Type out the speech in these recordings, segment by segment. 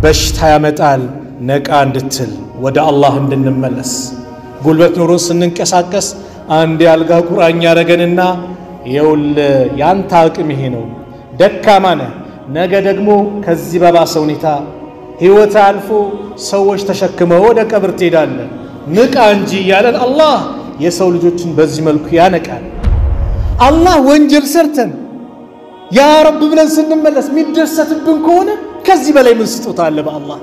በሽታ ያመጣል ነቃ እንድትል ወደ አላህ እንድንመለስ ጉልበት ኑሮ ስንንቀሳቀስ አንድ ያልጋ ቁራኛ ያረገንና የውል ያንተ አቅም ይሄ ነው ደካማ ነህ ነገ ደግሞ ከዚህ በባሰ ሁኔታ ህይወት አልፎ ሰዎች ተሸክመው ወደ ቀብር ትሄዳለህ ንቃ እንጂ ያለን አላህ የሰው ልጆችን በዚህ መልኩ ያነቃል አላህ ወንጀል ሰርተን ያ ረብ ብለን ስንመለስ ሚደሰትብን ከሆነ ከዚህ በላይ ምን ስጦታ አለ በአላህ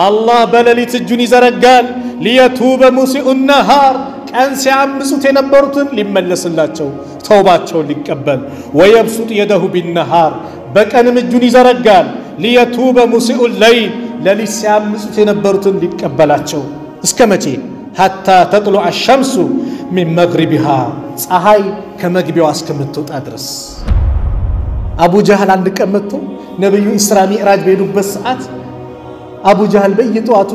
አላህ በሌሊት እጁን ይዘረጋል ሊየቱበ ሙሲኡ النهار ቀን ሲያምጹት የነበሩትን ሊመለስላቸው ተውባቸውን ሊቀበል ወየብሱጥ የደሁ بالنهار በቀንም እጁን ይዘረጋል ሊየቱበ ሙሲኡ الليل ለሊት ሲያምጹት የነበሩትን ሊቀበላቸው እስከ መቼ حتى تطلع الشمس من مغربها ፀሐይ ከመግቢያው እስከምትወጣ ድረስ አቡ ጀህል አንድ ቀን መጥቶ ነብዩ ኢስራ ሚዕራጅ በሄዱበት ሰዓት አቡ ጀህል በየጧቱ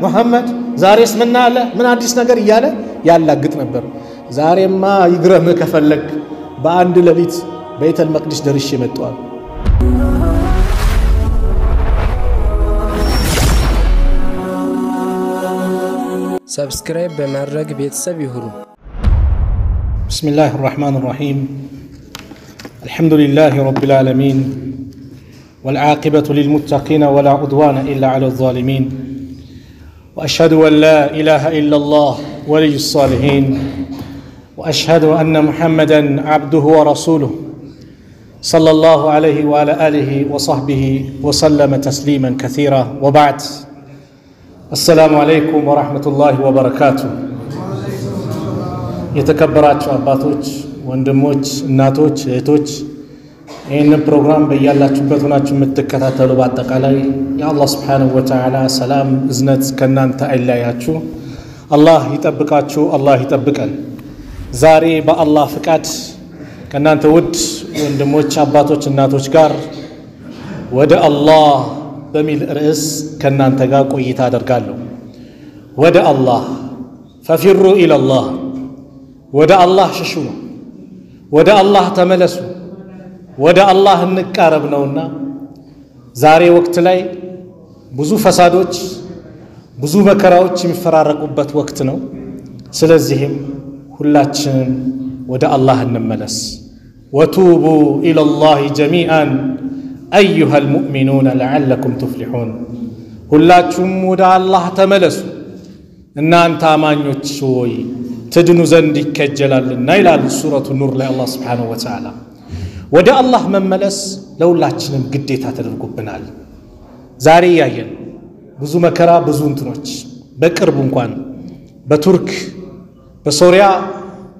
መሐመድ ዛሬስ ምን አለ ምን አዲስ ነገር እያለ ያላግጥ ነበር ዛሬማ ይግረምህ ከፈለክ በአንድ ሌሊት ቤተል መቅደስ ደርሼ መጣሁ ሰብስክራይብ በማድረግ ቤተሰብ ይሁኑ ቢስሚላሂር ረህማኒር ረሂም አልহামዱሊላሂ ረቢል ዓለሚን والعاقبة للمتقين ولا عدوان إلا على الظالمين وأشهد أن لا إله إلا الله ولي الصالحين وأشهد أن محمدًا عبده ورسوله صلى الله عليه وعلى آله وصحبه وسلم تسليمًا كثيرا وبعد السلام عليكم ورحمة الله وبركاته يتكبرات أباتوج وندموج እናቶች እህቶች ይህንን ፕሮግራም በእያላችሁበት ሆናችሁ የምትከታተሉ በአጠቃላይ የአላህ Subhanahu Wa Ta'ala ሰላም እዝነት ከናንተ አይለያችሁ አላህ ይጠብቃችሁ አላህ ይጠብቀን ዛሬ በአላህ ፍቃድ ከናንተ ውድ ወንድሞች አባቶች እናቶች ጋር ወደ አላህ በሚል ርዕስ ከናንተ ጋር ቆይታ አደርጋለሁ ወደ አላህ ففروا إلى الله ወደ አላህ ሽሹ ወደ አላህ ተመለሱ ወደ አላህ እንቀርብ ነውና ዛሬ ወቅት ላይ ብዙ ፈሳዶች ብዙ መከራዎች የሚፈራረቁበት ወቅት ነው ስለዚህም ሁላችን ወደ አላህ እንመለስ ወቱቡ ኢላ الله جميعا ايها المؤمنون لعلكم تفلحون ሁላችሁም ወደ አላህ ተመለሱ እናንተ አማኞች ሆይ ትድኑ ዘንድ ይከጀላልና ይላል ሱረቱ ኑር ላይ አላህ Subhanahu Wa Ta'ala ወደ አላህ መመለስ ለሁላችንም ግዴታ ተደርጎብናል ዛሬ ያየን ብዙ መከራ ብዙ እንትኖች በቅርብ እንኳን በቱርክ በሶሪያ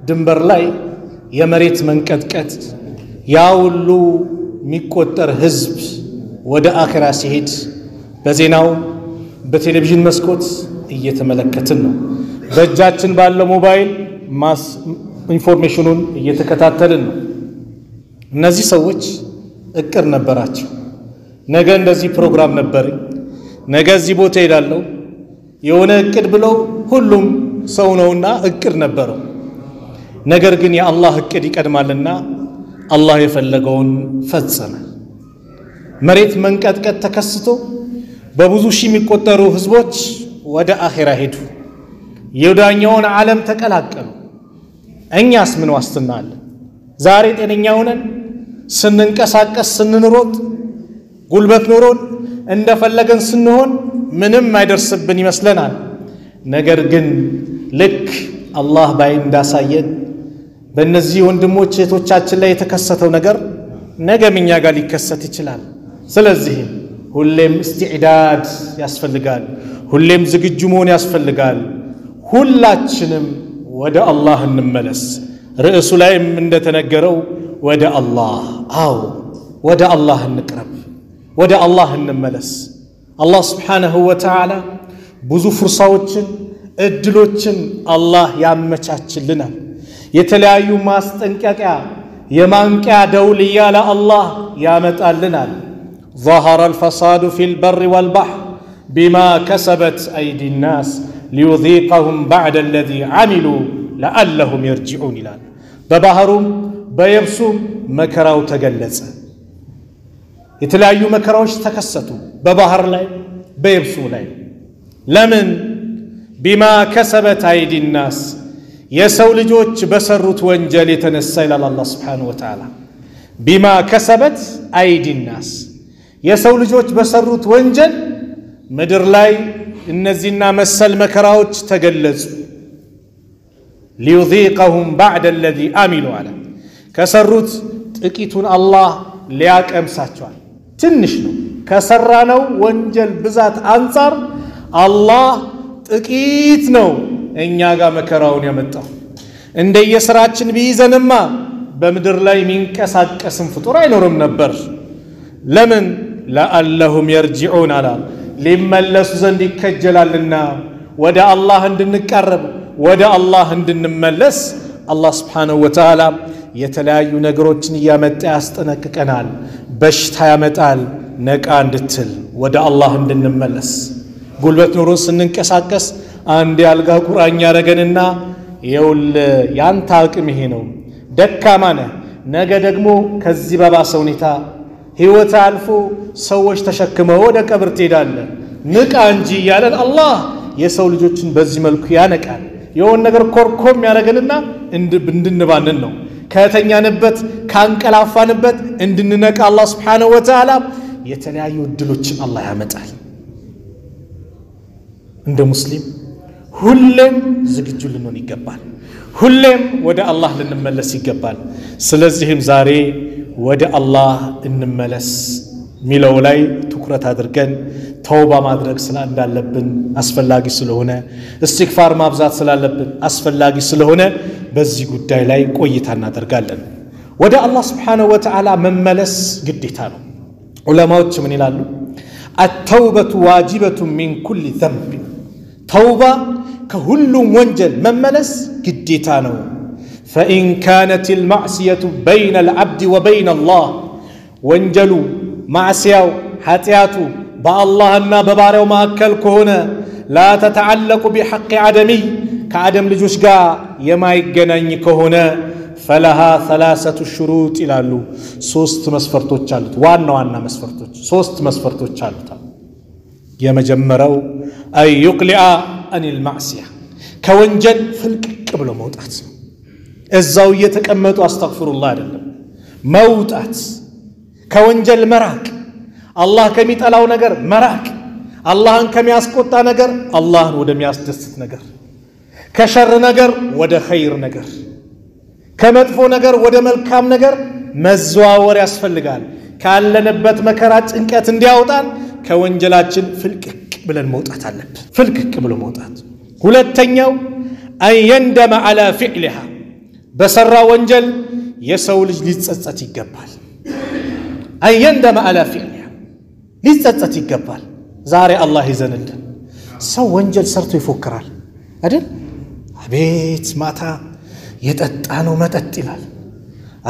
ድንበር ላይ የመሬት መንቀጥቀጥ ያውሉ የሚቆጠር ህዝብ ወደ አኺራ ሲሄድ በዜናው በቴሌቪዥን መስኮት እየተመለከትን ነው በእጃችን ባለው ሞባይል ማስ ኢንፎርሜሽኑን እየተከታተልን ነው እነዚህ ሰዎች እቅድ ነበራቸው ነገ እንደዚህ ፕሮግራም ነበር ነገ እዚህ ቦታ ሄዳለሁ የሆነ እቅድ ብለው ሁሉም ሰው ነውና እቅድ ነበረው ነገር ግን የአላህ እቅድ ይቀድማልና አላህ የፈለገውን ፈጸመ መሬት መንቀጥቀጥ ተከስቶ በብዙ ሺህ የሚቆጠሩ ህዝቦች ወደ አኺራ ሄዱ የወዳኛውን ዓለም ተቀላቀሉ እኛስ ምን ዋስትና አለ ዛሬ ጤነኛ ሆነን ስንንቀሳቀስ ስንሮጥ ጉልበት ኖሮን እንደፈለገን ስንሆን ምንም አይደርስብን ይመስለናል ነገር ግን ልክ አላህ ባይ እንዳሳየን በእነዚህ ወንድሞች እህቶቻችን ላይ የተከሰተው ነገር ነገም እኛ ጋር ሊከሰት ይችላል ስለዚህ ሁሌም استعداد ያስፈልጋል ሁሌም ዝግጁ መሆን ያስፈልጋል ሁላችንም ወደ አላህ እንመለስ ርዕሱ ላይም እንደተነገረው ወደ አላህ አው ወደ አላህ እንቅረብ ወደ አላህ እንመለስ አላህ Subhanahu Wa Ta'ala ብዙ ፍርሳዎችን እድሎችን አላህ ያመቻችልናል የተለያዩ ማስጠንቀቂያ የማንቂያ ደውል ያለ አላህ ያመጣልናል ظهر الفساد في البر والبحر بما كسبت أيدي الناس ليذيقهم بعد الذي عملوا لعلهم يرجعون إلى ببحرهم بيبسهم مكراو تجلس የተለያዩ መከራዎች ተከሰቱ በባህር ላይ በየብሱ ላይ ለምን ቢማ ከሰበት አይዲ الناس የሰው ልጆች በሰሩት ወንጀል የተነሳ ይላል አላህ Subhanahu Wa Ta'ala ቢማ ከሰበት አይዲ الناس የሰው ልጆች በሰሩት ወንጀል ምድር ላይ እነዚህና መሰል መከራዎች ተገለጹ ليذيقهم بعد الذي عملوا على ከሰሩት ጥቂቱን አላህ ሊያቀምሳቸዋል ትንሽ ነው ከሰራነው ወንጀል ብዛት አንፃር አላህ ጥቂት ነው እኛ ጋር መከራውን ያመጣው እንደየስራችን ቢይዘንማ በምድር ላይ ሚንቀሳቀስም ፍጡር አይኖርም ነበር ለምን ለአለሁም يرجعون على ሊመለሱ ዘንድ ይከጀላልና ወደ አላህ እንድንቀርብ ወደ አላህ እንድንመለስ አላህ Subhanahu Wa Ta'ala የተለያዩ ነገሮችን ያመጣ ያስጠነቅቀናል በሽታ ያመጣል ነቃ እንድትል ወደ አላህ እንድንመለስ ጉልበት ኑሮ ስንንቀሳቀስ አንድ ያልጋ ቁራኛ ያረገንና ይውል ያንተ አቅም ይሄ ነው ደካማ ነህ ነገ ደግሞ ከዚህ በባሰ ሁኔታ ህይወት አልፎ ሰዎች ተሸክመው ወደ ቀብር ትሄዳለህ ንቃ እንጂ ያለን አላህ የሰው ልጆችን በዚህ መልኩ ያነቃል የሆነ ነገር ኮርኮም ያረገንና እንድንባንን ነው ከተኛንበት ካንቀላፋንበት እንድንነቃ አላህ Subhanahu Wa Ta'ala የተለያዩ እድሎችን አላህ ያመጣል እንደ ሙስሊም ሁሌም ዝግጁ ልንሆን ይገባል ሁሌም ወደ አላህ ልንመለስ ይገባል ስለዚህም ዛሬ ወደ አላህ እንመለስ ሚለው ላይ ትኩረት አድርገን ተውባ ማድረግ ስላለብን አስፈላጊ ስለሆነ እስትግፋር ማብዛት ስላለብን አስፈላጊ ስለሆነ በዚህ ጉዳይ ላይ ቆይታ እናደርጋለን ወደ አላህ Subhanahu Wa Ta'ala መመለስ ግዴታ ነው ዑለማዎች ምን ይላሉ التوبة واجبة من كل ذنب توبة كل وانجل مملس قديتانو فإن كانت المعصية بين العبد وبين الله وانجلوا معصية حتياتو با الله النا ببارو ما أكل كهنا لا تتعلق بحق عدمي كعدم لجوشقا يما يقناني كهنا فلها ثلاثة شروط إلى اللو سوست مسفرتو تشالت وانا مسفرتو سوست مسفرتو تشالت يما جمرو أي يقلع عن المعصية كونجل فلك قبل موتات الزاوية تكمتو أستغفر الله لله موتات كونجل مراك الله كميت ألاو نجر مراك الله كم يسقط نجر الله ودم يسدست نجر كشر نجر ود خير نجر كمدفو نجر ود ملكام نجر مزواور يسفلقال ካለንበት መከራ ጭንቀት እንዲያወጣን ከወንጀላችን ፍልቅቅ ብለን መውጣት አለብን ፍልቅቅ ብሎ መውጣት ሁለተኛው አየንደማ አላ ፍዕልሃ በሰራ ወንጀል የሰው ልጅ ሊጸጸት ይገባል አየንደማ አላ ፍዕልሃ ሊጸጸት ይገባል ዛሬ አላህ ይዘንልን ሰው ወንጀል ሰርቶ ይፎክራል አይደል አቤት ማታ የጠጣነው መጠጥ ይላል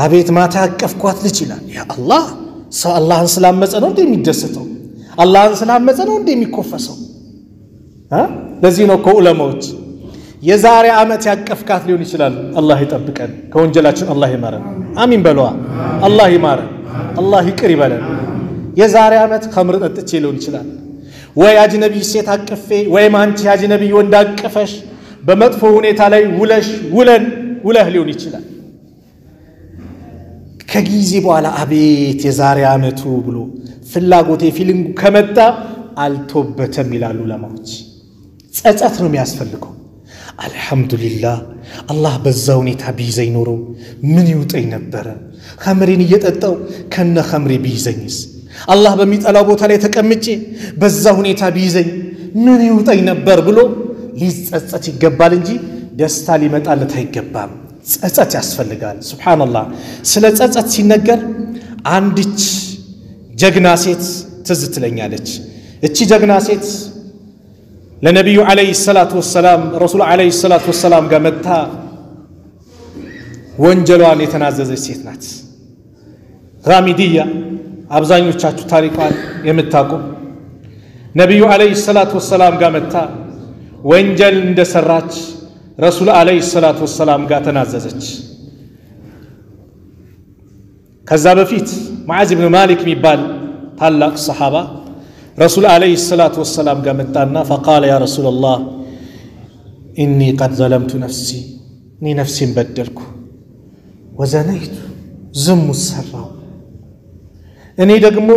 አቤት ማታ አቀፍኳት ልጅ ይላል ያ አላህ ሰው አላህን ስላመፀ ነው እንደሚደሰተው አላህን ስላመፀ ነው እንደሚኮፈሰው ለዚህ ነው ዑለማዎች የዛሬ አመት ያቀፍካት ሊሆን ይችላል አላህ ይጠብቀን ከወንጀላችን አላህ ይማረን አሚን በለዋ አላህ ይማረን አላህ ይቅር ይበለን የዛሬ አመት ኸምር ጠጥቼ ሊሆን ይችላል ወይ አጅነቢ ሴት አቀፌ ወይ ማንቺ አጅነቢ ወንድ አቀፈሽ በመጥፎ ሁኔታ ላይ ውለህ ሊሆን ይችላል ከጊዜ በኋላ አቤት የዛሬ አመቱ ብሎ ፍላጎቴ ፊሊንጉ ከመጣ አልቶበተም ይላሉ ለማዎች ጸጸት ነው የሚያስፈልገው አልহামዱሊላህ አላህ በዛው ሁኔታ ቢይዘኝ ኖሮ ምን ይውጠኝ ነበር ኸምሪን እየጠጣው ከነ ኸምሪ ቢይዘኝስ አላህ በሚጠላው ቦታ ላይ ተቀምጬ በዛ ሁኔታ ቢይዘኝ ምን ይውጠኝ ነበር ብሎ ሊጸጸት ይገባል እንጂ ደስታ ሊመጣለት አይገባም ጸጸት ያስፈልጋል ሱብሃንአላህ ስለ ጸጸት ሲነገር አንዲች ጀግና ሴት ትዝ ትለኛለች እቺ ጀግና ሴት ለነብዩ አለይሂ ሰላቱ ወሰለም ረሱል አለይሂ ሰላቱ ወሰለም ጋር መጣ ወንጀሏን የተናዘዘች ሴት ናት ጋሚዲያ አብዛኞቻችሁ ታሪኳን የምታውቁ ነብዩ አለይሂ ሰላቱ ወሰለም ጋር መጣ ወንጀል እንደሰራች ረሱል አለይሂ ሰላቱ ወሰለም ጋር ተናዘዘች ከዛ በፊት ሙዓዝ ኢብኑ ማሊክ የሚባል ታላቅ ሰሃባ ረሱል አለይሂ ሰላቱ ወሰላም ጋር መጣና فقال يا رسول الله إني قد ظلمت نفسي እኔ ነፍሴን በደልኩ ወዘነይቱ ዝሙት ሰራው እኔ ደግሞ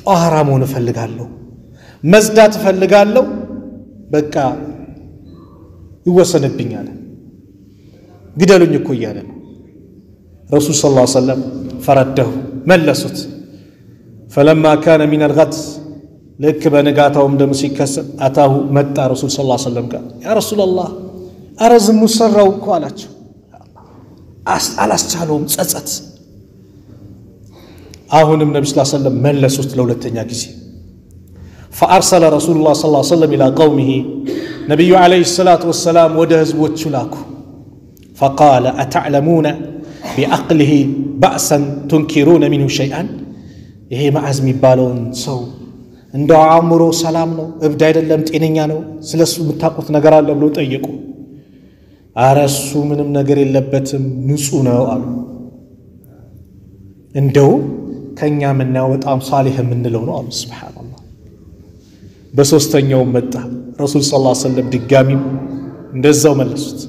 ጧራ መሆን እፈልጋለሁ መዝዳት እፈልጋለሁ በቃ ይወሰንብኛል ግደሉኝ እኮ እያለ ረሱል ሰለላሁ ዐለይሂ ወሰለም ፈረደሁ መለሱት فلما كان من الغد لك بنغاتاوم ደም ሲከሰት አታሁ መጣ ረሱል ሰለላሁ ዐለይሂ ወሰለም ጋር ያ ረሱላህ አረዝሙ ሰራው እኮ አላቸው አላስቻለውም ጸጸት አሁንም ነብዩ ሰለላሁ ዐለይሂ ወሰለም መለሱት ለሁለተኛ ጊዜ فارسل رسول الله صلى الله عليه وسلم الى قومه نبي عليه الصلاه والسلام ወደ ህዝቦቹ ላኩ فقال اتعلمون بعقله بأسا تنكرون منه شيئا ይሄ ማዕዝ የሚባለውን ሰው እንደው አእምሮ ሰላም ነው እብድ አይደለም ጤነኛ ነው ስለሱ የምታውቁት ነገር አለ ብሎ ጠየቁ አረሱ ምንም ነገር የለበትም ንጹህ ነው አሉ እንደው ከኛ ምናው በጣም ሷሊህ የምንለው ነው አሉ ሱብሃንአላህ በሶስተኛው መጣ ረሱል ሰለላሁ ዐለይሂ ወሰለም ድጋሚ እንደዛው መለሱት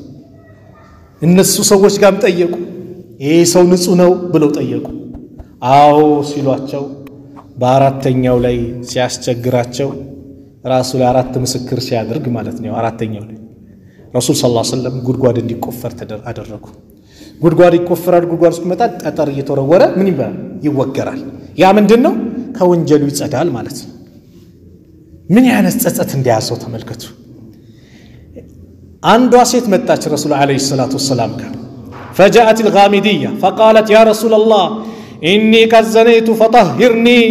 እነሱ ሰዎች ጋርም ጠየቁ ይሄ ሰው ንጹህ ነው ብለው ጠየቁ አዎ ሲሏቸው በአራተኛው ላይ ሲያስቸግራቸው ራሱ ለአራት ምስክር ሲያደርግ ማለት ነው አራተኛው ላይ ረሱል ሰለላሁ ዐለይሂ ወሰለም ጉድጓድ እንዲቆፈር አደረጉ ጉድጓድ ይቆፈራል ጉድጓድ እስኪመጣ ጠጠር እየተወረወረ ምን ይባላል ይወገራል ያ ምንድነው ከወንጀሉ ይጸዳል ማለት ነው ምን ያነስ ጸጸት እንዲያሰው ተመልከቱ አንዷ ሴት መጣች ረሱል አለይሂ ሰላቱ ወሰለም ጋር فجاءت الغامديه فقالت يا رسول الله إني قد زنيت فطهرني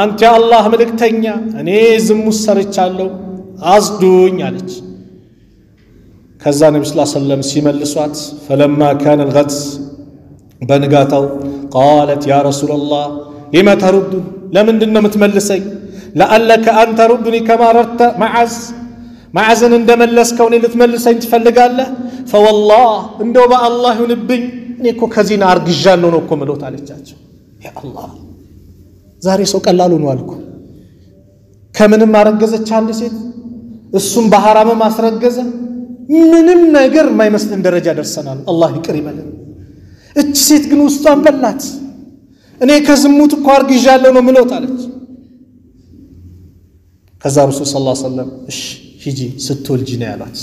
أنت يا الله ملكتنيا أني زموت سرچالو أصدوني عليك كذا النبي صلى الله عليه وسلم سيملسوات فلما كان الغد بنغاتو قالت يا رسول الله لما ترد لمن دنا متملسي لعلك أن تردني كما ردت معزن اندملسكوني لتملسين تفلقاله فوالله اندو با الله ينبي እኔኮ ከዚህና አርግዣለሁ ነው እኮ መሎት አለቻቸው ያ አላህ ዛሬ ሰው ቀላሉ ነው አልኩ ከምንም አረገዘች አንድ ሴት እሱም በሐራም ማስረገዘ ምንም ነገር የማይመስልን ደረጃ ደርሰናል አላህ ይቅር ይበለን እቺ ሴት ግን ውስጧን በላት እኔ ከዝሙት እኮ አርግዣለሁ ነው መሎት አለች ከዛ ረሱል ሰለላሁ ዐለይሂ ወሰለም እሺ ሂጂ ስትወልጂ ነው ያሏት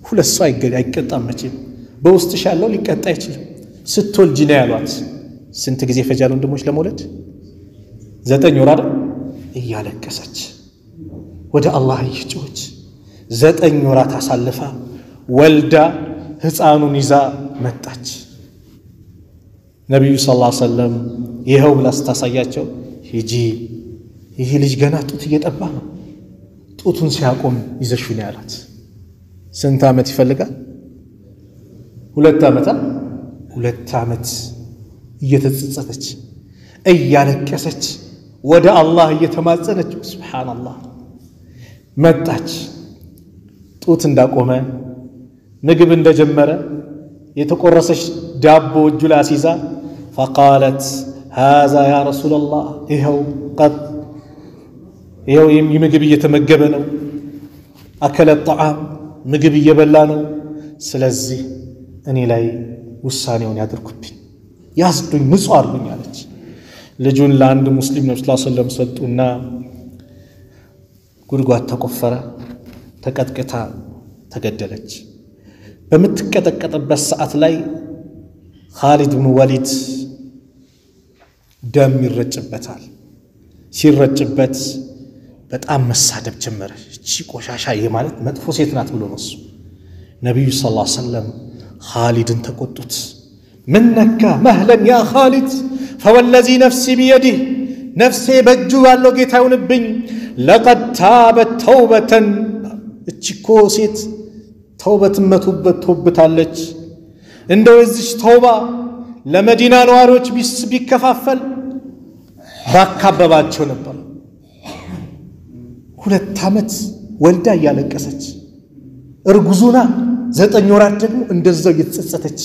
ሁለት ሰው አይቀጣም መቼም በውስጥሽ ያለው ሊቀጣ ይችላል ስትወልጂ ነው ያሏት ስንት ጊዜ ፈጃል ወንድሞች ለመውለድ 9 ወር አይደል እያለቀሰች ወደ አላህ እየጮኸች 9 ወራት አሳልፋ ወልዳ ህፃኑን ይዛ መጣች ነብዩ ሰለላሁ ዐለይሂ ወሰለም ይሄው ብላ ስታሳያቸው ሂጂ ይሄ ልጅ ገና ጡት እየጠባ ነው ጡቱን ሲያቆም ይዘሽው ነው ያላት ስንት አመት ይፈልጋል 2 አመት 2 አመት እየተጸጸተች እያለቀሰች ወደ አላህ እየተማጸነች ሱብሃንአላህ መጣች ጡት እንዳቆመ ምግብ እንደጀመረ የተቆረሰች ዳቦ እጁ ላይ አሲዛ فقالت هذا يا رسول الله ይሄው ምግብ እየተመገበ ነው አከለ الطعام ምግብ እየበላ ነው ስለዚህ እኔ ላይ ውሳኔውን ያድርጉብኝ ያስዱኝ ንጹህ አርጉኝ አለች ልጁን ለአንድ ሙስሊም ነብዩ ሰለላሁ ዐለይሂ ወሰለም ሰጡና ጉድጓድ ተቆፈረ ተቀጥቅታ ተገደለች በምትቀጠቀጥበት ሰዓት ላይ ኻሊድ ኢብኑ ወሊድ ደም ይረጭበታል ሲረጭበት በጣም መሳደብ ጀመረ እቺ ቆሻሻ ማለት መጥፎ ሴት ናት ብሎ ነው ነብዩ ሰለላሁ ዐለይሂ ወሰለም خالدን ተቆጡት من نكا مهلا يا خالد فوالذي نفسي بيده نفسي بجو ባለው ጌታ ይሁንብኝ لقد تابت توبة እቺኮ ሴት ተውበት ተውበታለች እንደው እዚህ ተውባ ለመዲና ነዋሪዎች ቢከፋፈል ባካበባቸው ነበር 2 አመት ወልዳ ያለቀሰች እርጉዙና 9 ወራት ደግሞ እንደዛው እየተጸጸተች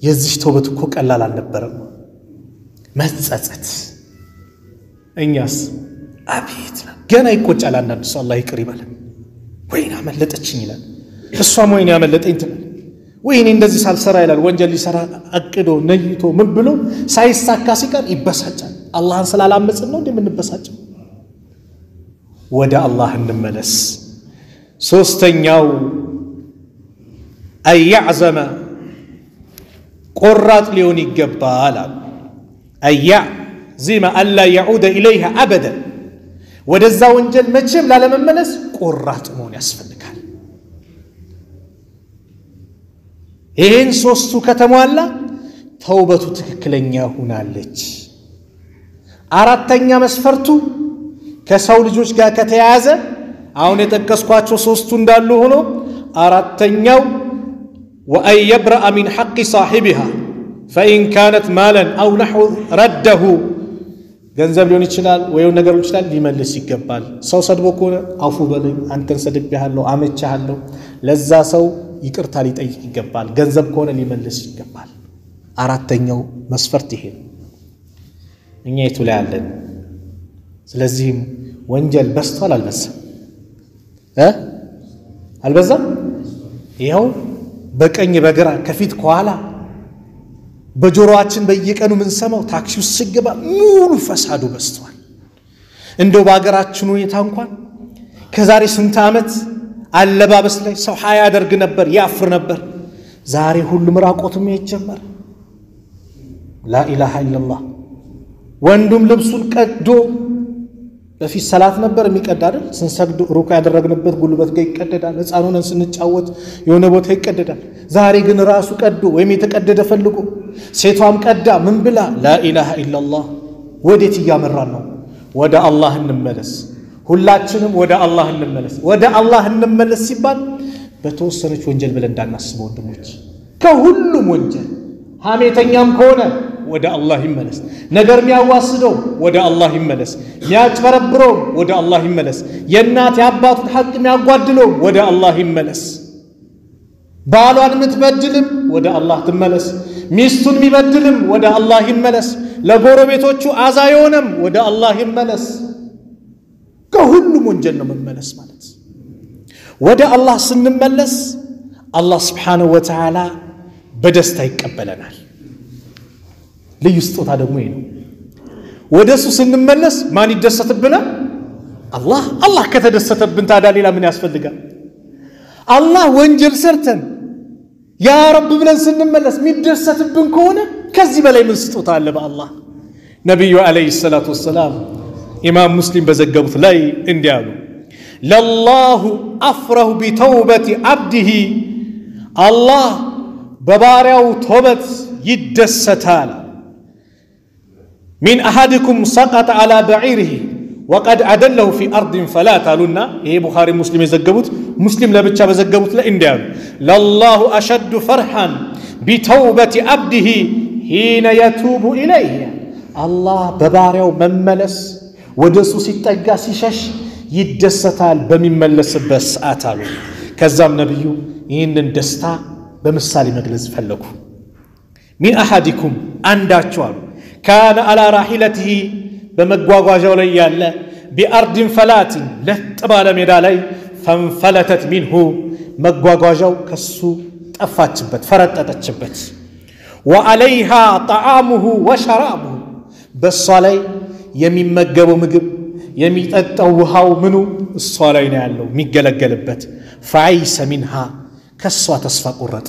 የዚህ ተውበት እኮ ቀላል አልነበረም መጸጸት እኛስ አቤት ገና ይቆጫል አንዳንድ ሰው አላህ ይቅር ይበለን ወይኔ አመለጠችኝ ይላል እሷም ወይኔ አመለጠኝ ትላል ወይኔ እንደዚህ ሳልሰራ ይላል ወንጀል ሊሰራ አቅዶ ነይቶ ምን ብሎ ሳይሳካ ሲቀር ይበሳጫል አላህን ስላላመጽን ነው እንደምንበሳጨው ወደ አላህ እንመለስ ሶስተኛው አያዕዘመ ቆራጥ ሊሆን ይገባል አያዕዘመ አላ يعود إليها أبدا ወደዛ ወንጀል መቼም ላለመመለስ ቆራጥ መሆን ያስፈልጋል ይሄን ሶስቱ ከተሟላ ተውበቱ ትክክለኛ ሆናለች አራተኛ መስፈርቱ ከሰው ልጆች ጋር ከተያያዘ አሁን የተከስኳቸው ሶስቱ እንዳሉ ሆኖ አራተኛው وأن يبرأ من حق صاحبها فإن كانت مالا أو نحو رده ገንዘብ ሊሆን ይችላል ወይም ነገር ሊሆን ይችላል ሊመልስ ይገባል ሰው ሰድቦ ከሆነ አፉ በለኝ አንተን ሰድቤሃለሁ አመቻለሁ ለዛ ሰው ይቅርታ ሊጠይቅ ይገባል ገንዘብ ከሆነ ሊመልስ ይገባል አራተኛው መስፈርት ይሄ እኛ የቱ ላይ አለን ስለዚህም ወንጀል በስቷል አልበዛም አልበዛም ይሄው በቀኝ በግራ ከፊት ከኋላ በጆሮአችን በየቀኑ ምን ሰማው ታክሲው ሲገባ ሙሉ ፈሳዱ በስቷል እንደው ባገራችን ሁኔታ እንኳን ከዛሬ ስንት ዓመት አለባበስ ላይ ሰው ሀያ ያደርግ ነበር ያፍር ነበር ዛሬ ሁሉም ራቆቱም ይጀመር لا اله الا الله ወንዱም ልብሱን ቀዶ በፊት ሰላት ነበር የሚቀዳል ስንሰግድ ሩኩ ያደረግንበት ጉልበት ጋር ይቀደዳል ህፃኑን ስንጫወት የሆነ ቦታ ይቀደዳል ዛሬ ግን ራሱ ቀዶ ወይም የተቀደደ ፈልጎ ሴቷም ቀዳ ምን ብላ لا اله الا الله ወዴት ያመራን ነው ወደ አላህ እንመለስ ሁላችንም ወደ አላህ እንመለስ ሲባል በተወሰነች ወንጀል ብለን እንዳናስበው ወንድሞች ከሁሉም ወንጀል ሐሜተኛም ከሆነ ወደ አላህ ይመለስ ነገር የሚያዋስደው ወደ አላህ ይመለስ የሚያጭበረብረው ወደ አላህ ይመለስ የእናት የአባቱን ሐቅ የሚያጓድለው ወደ አላህ ይመለስ ባሏን ምትበድልም ወደ አላህ ትመለስ ሚስቱን የሚበድልም ወደ አላህ ይመለስ ለጎረቤቶቹ አዛ የሆነም ወደ አላህ ይመለስ ከሁሉም ወንጀል ነው መመለስ ማለት ወደ አላህ ስንመለስ አላህ Subhanahu Wa Ta'ala በደስታ ይቀበለናል ልዩ ስጦታ ደግሞ ይሄ ነው ወደሱ ስንመለስ ማን ይደሰትብናል አላህ ከተደሰተብን ታዲያ ሌላ ምን ያስፈልጋል አላህ ወንጀል ሰርተን ያ ረብ ብለን ስንመለስ የሚደሰትብን ከሆነ ከዚህ በላይ ምን ስጦታ አለ በአላህ ነብዩ አለይሂ ሰላቱ ወሰለም ኢማም ሙስሊም በዘገቡት ላይ እንዲያሉ ለላሁ አፍረሁ ቢተውበቲ አብዲሂ አላህ በባሪያው ተውበት ይደሰታል من أحدكم سقط على بعيره وقد أدله في أرض فلا تالونا إيه بخاري مسلم يزجبوت مسلم لا بتشاب يزجبوت لا إنديان لله أشد فرحا بتوبة عبده حين يتوب إليه الله بباريو مملس ودسو ستجا سيشش يدستال بمملس بس آتالو كزام نبيو إن دستا بمثال مجلس فلكو من أحدكم أنداتشوال كان على راحلته بمغواغواجو لي ياله بأرض فلات لتبال ميدالي فانفلتت منه مغواغواجو كسو طفاتشبت فرططتشبت وعليها طعامه وشرابه بالصلاه يميمغبو مغب يميططው ውሃው ምኑ እሷ ላይ ነው ያለው የሚገለገልበት فعيس منها ከሷ ተስፋ ቆረጠ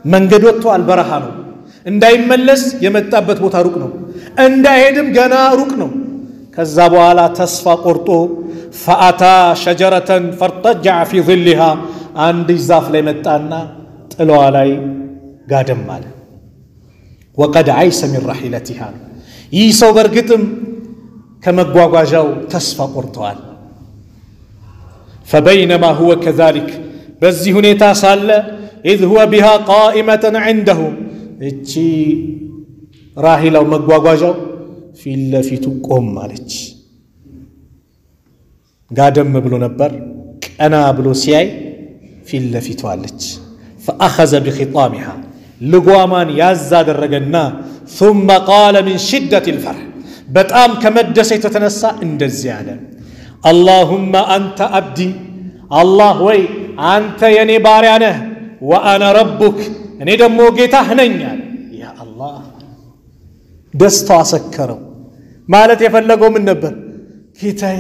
መንገድ ወጥቷል በረሃ ነው እንዳይመለስ የመጣበት ቦታ ሩቅ ነው እንዳይሄድም ገና ሩቅ ነው ከዛ በኋላ ተስፋ ቆርጦ فأتى شجرة فارتجع في ظلها አንድ ዛፍ ላይ መጣና ጥሏ ላይ ጋደም አለ وقد عيس من راحلتها ይሰው በርግጥም ከመጓጓዣው ተስፋ ቆርጧል فبينما هو كذلك በዚህ ሁኔታ ሳለ إذ هو بها قائمة عنده እቺ ራሂላው መጓጓዣው ፊት ቆም ማለች ጋደም ብሎ ነበር ቀና ብሎ ሲያይ ፊት አለች فأخذ بخطامها لغوامان ያዝ አደረገና ثم قال من شدة الفرح በጣም ከመደሰት የተነሳ እንደዚህ አለ اللهم أنت عبدي الله ወይ አንተ የኔ ባሪያ ነህ وأنا ربك እኔ ደግሞ ጌታህ ነኝ ያ አላህ ደስታው አሰከረው ማለት የፈለገው ምን ነበር ጌታዬ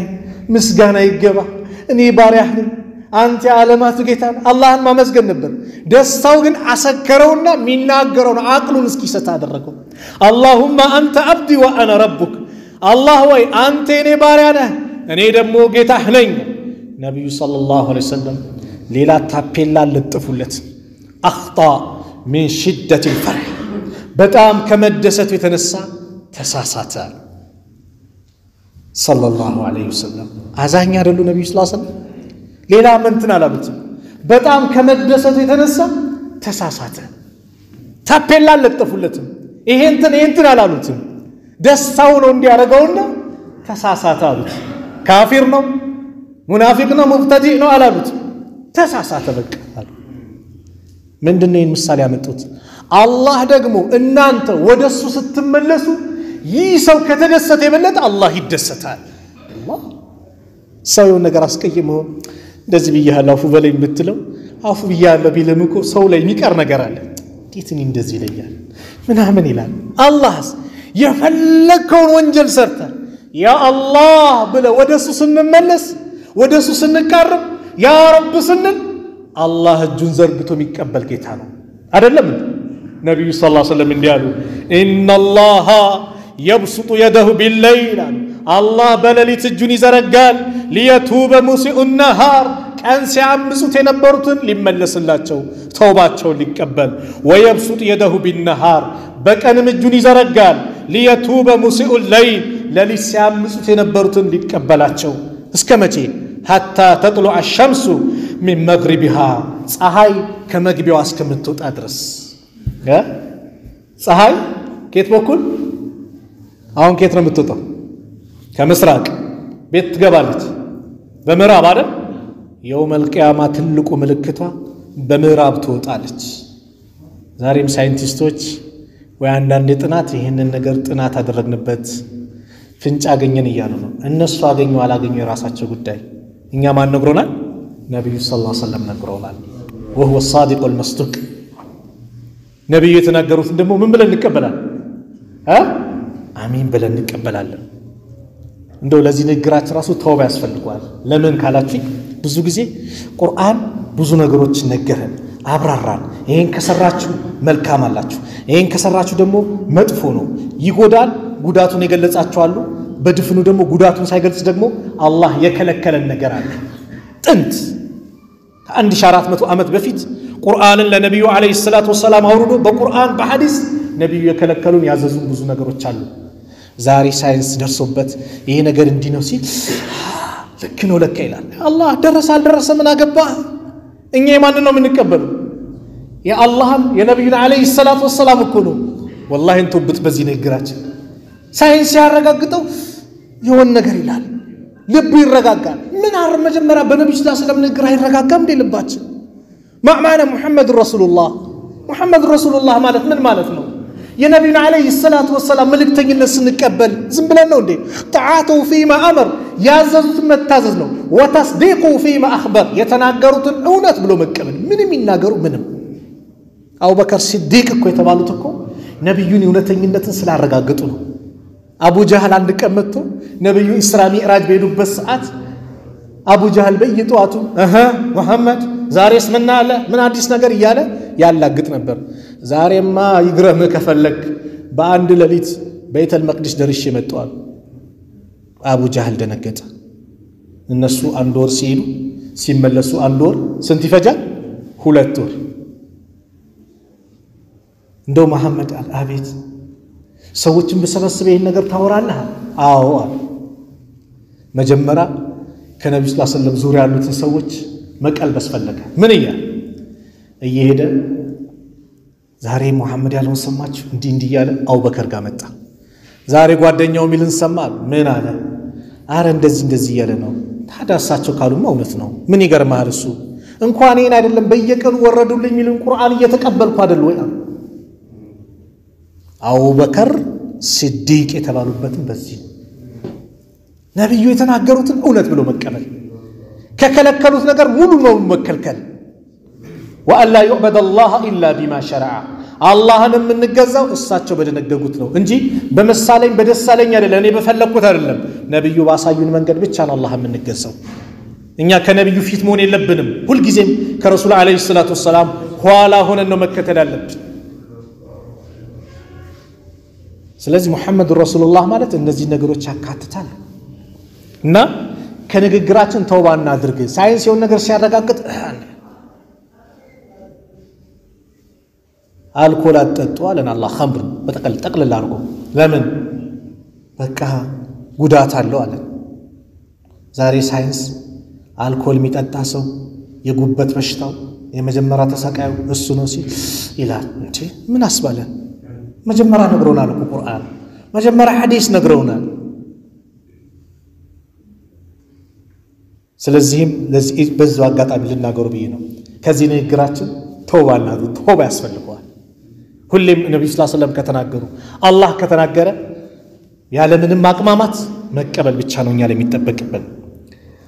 ምስጋና ይገባ እኔ ባሪያህ ነኝ አንተ ዓለማቱ ጌታ አላህን ማመስገን ነበር ደስታው ግን አሰከረውና ሚናገረውን አቅሉን እስኪሰታ አደረገው اللهم أنت عبدي وأنا ربك الله ወይ አንተ የኔ ባሪያ ነህ እኔ ደግሞ ጌታህ ነኝ ነብዩ ሰለላሁ ዐለይሂ ወሰለም ሌላ ታፔላ ለጥፉለት أخطأ من شدة الفرح በጣም ከመደሰቱ የተነሳ ተሳሳተ ሰለላሁ ዐለይሂ ወሰለም አዛኛ አይደሉ ነብዩ ሰለላሁ ዐለይሂ ወሰለም ሌላ መንትን አላሉት በጣም ከመደሰቱ የተነሳ ተሳሳተ ታፔላ ለጥፉለት ይሄንትን አላሉት ደስታው ነው እንዲያረጋውና ተሳሳተ አሉት ካፊር ነው ሙናፊቅ ነው ሙብተዲዕ ነው አላሉት ተሳሳተ በቃ ምንድነው ምሳሌ ያመጡት አላህ ደግሞ እናንተ ወደሱ ስትመለሱ ይህ ሰው ከተደሰተ የበለጠ አላህ ይደሰታል አላህ ሰው ነገር አስቀይመው እንደዚህ ብያለሁ አፉ በለኝ ብትለው አፉ ብያለሁ ቢልም እኮ ሰው ላይ የሚቀር ነገር አለ እንዴት እንደዚህ ይለያል ምናምን ይላል አላህስ የፈለከውን ወንጀል ሰርተ ያ አላህ ብለ ወደሱ ስንመለስ ወደሱ ስንቀርብ ያ ረብ ስንል አላህ እጁን ዘርግቶ የሚቀበል ጌታ ነው አይደለም ነብዩ ሰለላሁ ዐለይሂ ወሰለም እንዲያሉ ኢነላህ يبسط يده بالليل الله በሌሊት እጁን ይዘረጋል ليتوب مسيء النهار ቀን ሲያምጹት የነበሩትን ሊመለስላቸው ተውባቸው ሊቀበል ويبسط يده بالنهار በቀንም እጁን ይዘረጋል ليتوب مسيء الليل ሌሊት ሲያምጹት የነበሩትን ሊቀበላቸው እስከ መቼ حتى تطلع الشمس من مغربها ፀሐይ ከመግቢያዋ እስከምትወጣ ድረስ ፀሐይ ከየት በኩል አሁን ከየት ነው የምትወጣው ከምስራቅ ቤት ትገባለች በምዕራብ አይደል የውመል ቂያማ ትልቁ ምልክቷ በምዕራብ ትወጣለች ዛሬም ሳይንቲስቶች ወይ አንዳንድ ጥናት ይሄንን ነገር ጥናት አደረግንበት ፍንጭ አገኘን ይያሉ ነው እነሱ አገኙ አላገኙ የራሳቸው ጉዳይ እኛ ማን ነግሮናል ነብዩ ሰለላሁ ዐለይሂ ወሰለም ነግሮናል وهو الصادق المصدوق ነብዩ የተናገሩት ደግሞ ምን ብለን እንቀበላለን አሚን ብለን እንቀበላለን እንደው ለዚህ ንግራችን ራሱ ተውባ ያስፈልጋል ለምን ካላችሁ ብዙ ጊዜ ቁርአን ብዙ ነገሮች ነገረን አብራራን ይሄን ከሰራችሁ መልካም አላችሁ ይሄን ከሰራችሁ ደግሞ መጥፎ ነው ይጎዳል ጉዳቱን የገለጻችሁ አሉ በድፍኑ ደግሞ ጉዳቱን ሳይገልጽ ደግሞ አላህ የከለከለን ነገር አለ ጥንት 1400 ዓመት በፊት ቁርአንን ለነብዩ አለይሂ ሰላቱ ወሰለም አውርዶ በቁርአን በሐዲስ ነብዩ የከለከሉን ያዘዙን ብዙ ነገሮች አሉ ዛሬ ሳይንስ ደርሶበት ይሄ ነገር እንዲህ ነው ሲል ልክ ነው ለካ ይላል አላህ ደረሰ አልደረሰ ምን አገባ እኛ የማንን ነው የምንቀበለው የአላህም የነብዩን አለይሂ ሰላቱ ወሰለም እኮ ነው والله እንተውበት በዚህ ንግራችን ሳይንስ ያረጋግጠው የሆነ ነገር ይላል ልብ ይረጋጋል ምን አር መጀመሪያ በነብዩ ሰለላሁ ዐለይሂ ወሰለም ንግራ ይረጋጋም እንዴልባችን ማዕማና ሙሐመድ ረሱላህ ማለት ምን ማለት ነው የነብዩን አለይሂ ሰላቱ ወሰለም መልእክተኝነት ስንቀበል ዝም ብለን ነው እንዴ ጣዓቱ ፊማ አመር ያዘዙት መታዘዝ ነው ወተስዲቁ ፊማ አخبر የተናገሩትን እውነት ብሎ መቀበል ምንም ይናገሩ ምንም አቡበከር ሲዲቅ እኮ የተባሉት እኮ ነብዩን እውነተኝነትን ስላረጋገጡ ነው አቡ ጀህል አንድ ቀመጥቶ ነብዩ ኢስራ ሚዕራጅ በሄዱበት ሰዓት አቡ ጀህል በየጧቱ መሐመድ ዛሬስ ምን አለ ምን አዲስ ነገር ይያለ ያላግጥ ነበር ዛሬማ ይግረም ከፈለክ በአንድ ሌሊት ቤተል መቅደስ ደርሼ መጣው አቡ ጀህል ደነገጠ እነሱ አንድ ወር ሲሄዱ ሲመለሱ አንድ ወር ስንት ይፈጃል 2 ወር እንደው መሐመድ አቤት ሰዎችን በሰበሰበ ይሄን ነገር ታወራለህ አዎ መጀመሪያ ከነብዩ ሰለላሁ ዐለይሂ ወሰለም ዙሪያ ያሉትን ሰዎች መቀልበስ ፈለገ ምን እየሄደ ዛሬ መሐመድ ያለውን ሰማችሁ እንዲህ ያለ አቡበከር ጋር መጣ ዛሬ ጓደኛው ሚልን ሰማል ምን አለ አረ እንደዚህ ያለ ነው ታዳሳቸው ካሉማ እውነት ነው ምን ይገርማል እሱ እንኳን ይሄን አይደለም በየቀኑ ወረዱልኝ ሚልን ቁርአን እየተቀበልኩ አይደል ወይ አቡበከር ሲዲቅ የተባሉበትን በዚህ ነብዩ የተናገሩትን እውነት ብሎ መቀበል ከከለከሉት ነገር ሙሉ ነው መከልከል ወአላ يعبد الله الا بما شرع አላህን የምንገዛው እሳቸው በደነገጉት ነው እንጂ በመሳለኝ በደሳለኝ አይደለም እኔ በፈለኩት አይደለም ነብዩ ባሳዩን መንገድ ብቻ ነው አላህ የምንገዛው እኛ ከነብዩ ፊት መሆን የለብንም ሁሉ ጊዜም ከረሱል አለይሂ ሰላቱ ወሰለም ኋላ ሆነን ነው መከተል ያለብን ስለዚህ ሙሐመድ ረሱላህ ማለት እነዚህ ነገሮች ያካትታል እና ከንግግራችን ተውባ እናድርግ ሳይንስ የሆነ ነገር ሲያረጋግጥ አልኮል አጠጡ አለን አላህ ኸምር በጠቅልል አድርጎ ለምን በቃ ጉዳት አለው አለን ዛሬ ሳይንስ አልኮል የሚጠጣ ሰው የጉበት በሽታው የመጀመሪያ ተሰቃዩ እሱ ነው ሲል ይላል እንዴ ምን አስባለን መጀመሪያ ነግሮናል ቁርአን መጀመሪያ ሐዲስ ነግሮናል ስለዚህም ለዚህ በዛው አጋጣሚ ልናገሩ ብዬ ነው ከዚህ ንግግራችን ተውባ ያስፈልገዋል ሁሌም ነብዩ ሰለላሁ ዐለይሂ ወሰለም ከተናገሩ አላህ ከተናገረ ያለ ምንም ማቅማማት መቀበል ብቻ ነው እኛ ለሚጠበቅብን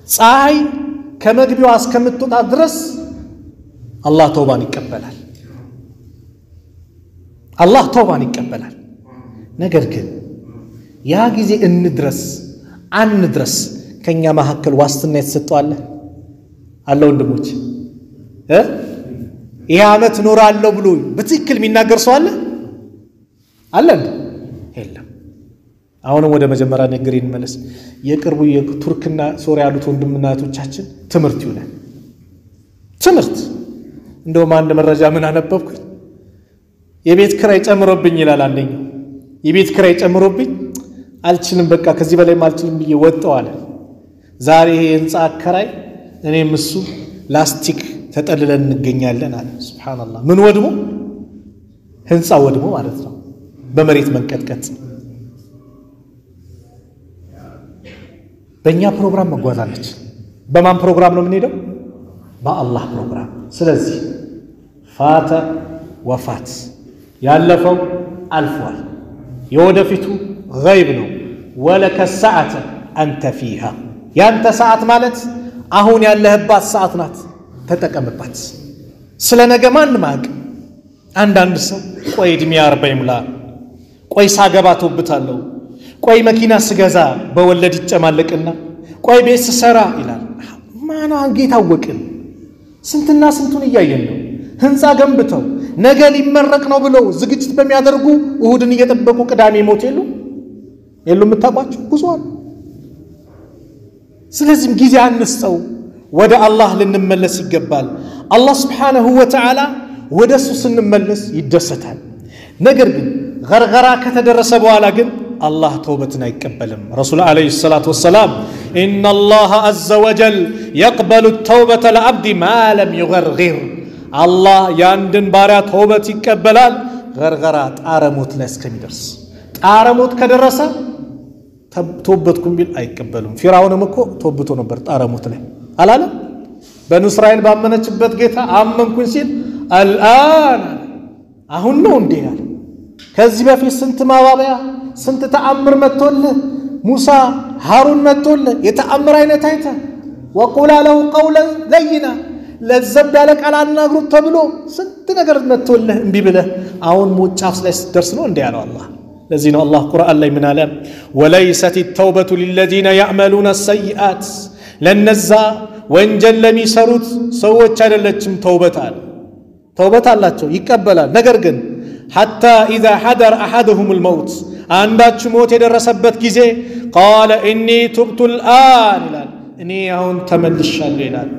ፀሐይ ከመግቢያው እስከምትወጣ ድረስ አላህ ተውባን ይቀበላል አላህ ተውባን ይቀበላል ነገር ግን ያ ጊዜ አንድረስ ከኛ መሐከል ዋስትና የተሰጠው አለ ወንድሞች ይሄ አመት ኖራለሁ ብሎ በትክክል የሚናገር ሰው አለ የለም አሁንም ወደ መጀመሪያ ነገር እንመለስ የቅርቡ የቱርክና ሶሪያ ያሉት ወንድምና እህቶቻችን ትምህርት ይሆናል ትምህርት እንደውም አንድ መረጃ ምን አነበብኩ የቤት ክራይ ጨምሮብኝ ይላል አንደኛው የቤት ክራይ ጨምሮብኝ አልችልም በቃ ከዚህ በላይ ማልችልም ብዬ ወጣው አለ ዛሬ ህንጻ ክራይ እኔም እሱ ላስቲክ ተጠልለን እንገኛለን አለ ሱብሃንአላህ ምን ወድሞ ህንጻ ወድሞ ማለት ነው በመሬት መንቀጥቀጥ በእኛ ፕሮግራም መጓዛለች በማን ፕሮግራም ነው የምንሄደው በአላህ ፕሮግራም ስለዚህ ፋተ ወፋት ያለፈው አልፏል የወደፊቱ غيب ነው ወለከ ሰዓተ አንተ فيها ያንተ ሰዓት ማለት አሁን ያለህባት ሰዓት ናት ተጠቀምባት ስለነገ ማን ማቅ አንዳንድ ሰው ቆይ እድሜ 40 ይሙላ ቆይ ሳገባ ተውብታለሁ ቆይ መኪና ስገዛ በወለድ ይጨማለቅና ቆይ ቤት ሰራ ይላል ማን አንጌታ ወቅን ስንትና ስንቱን እያየን ነው ህንጻ ገንብተው ነገ ሊመረቅ ነው ብለው ዝግጅት በሚያደርጉ እሁድን እየተጠበቁ ቅዳሜ ሞት የሉም ተቋጭው ጉዟል ስለዚህ ጊዜ አንስጠው ወደ አላህ ልንመለስ ይገባል አላህ Subhanahu Wa Ta'ala ወደሱ ስንመለስ ይደሰታል ነገር ግን ገርገራ ከተደረሰ በኋላ ግን الله توبتنا يقبلهم رسول عليه الصلاة والسلام إن الله عز وجل يقبل التوبة لعبد ما لم يغرغر الله ياندن بارا توبة يقبلال غرغرات آرموت لا اسكميدرس آرموت كدرسة توبتكم بيل አይቀበሉም ፊራውንም እኮ ተውብቶ ነበር آرموت ላይ አላለ በኑ እስራኤል ባመነችበት ጌታ አመንኩኝ ሲል الآن አሁን ነው እንዴ ያለ ከዚህ በፊት ስንት ማባቢያ ስንት ተአምር መጥቶልህ ሙሳ ሃሩን መጥቶልህ የተአምር አይነት አይተ ወቁላ ለው ቀውለን ለይና ለዘብ ያለ ቃል አናግሩት ተብሎ ስንት ነገር መጥቶልህ እንቢ ብለህ አሁን ሞጫፍ ላይ ደርስ ነው እንዴ ያለው አላህ ለዚህ ነው አላህ ቁርአን ላይ ምን አለ ወለይሰት التوبة للذين يعملون السيئات ለነዛ ወንጀል ለሚሰሩት ሰዎች አይደለችም ተውበት አላቸው ይቀበላል ነገር ግን حتى إذا حضر أحدهم الموت عندك موت يدرسبت كيزي قال إني تبت الآن إني هون تملشالو ይላል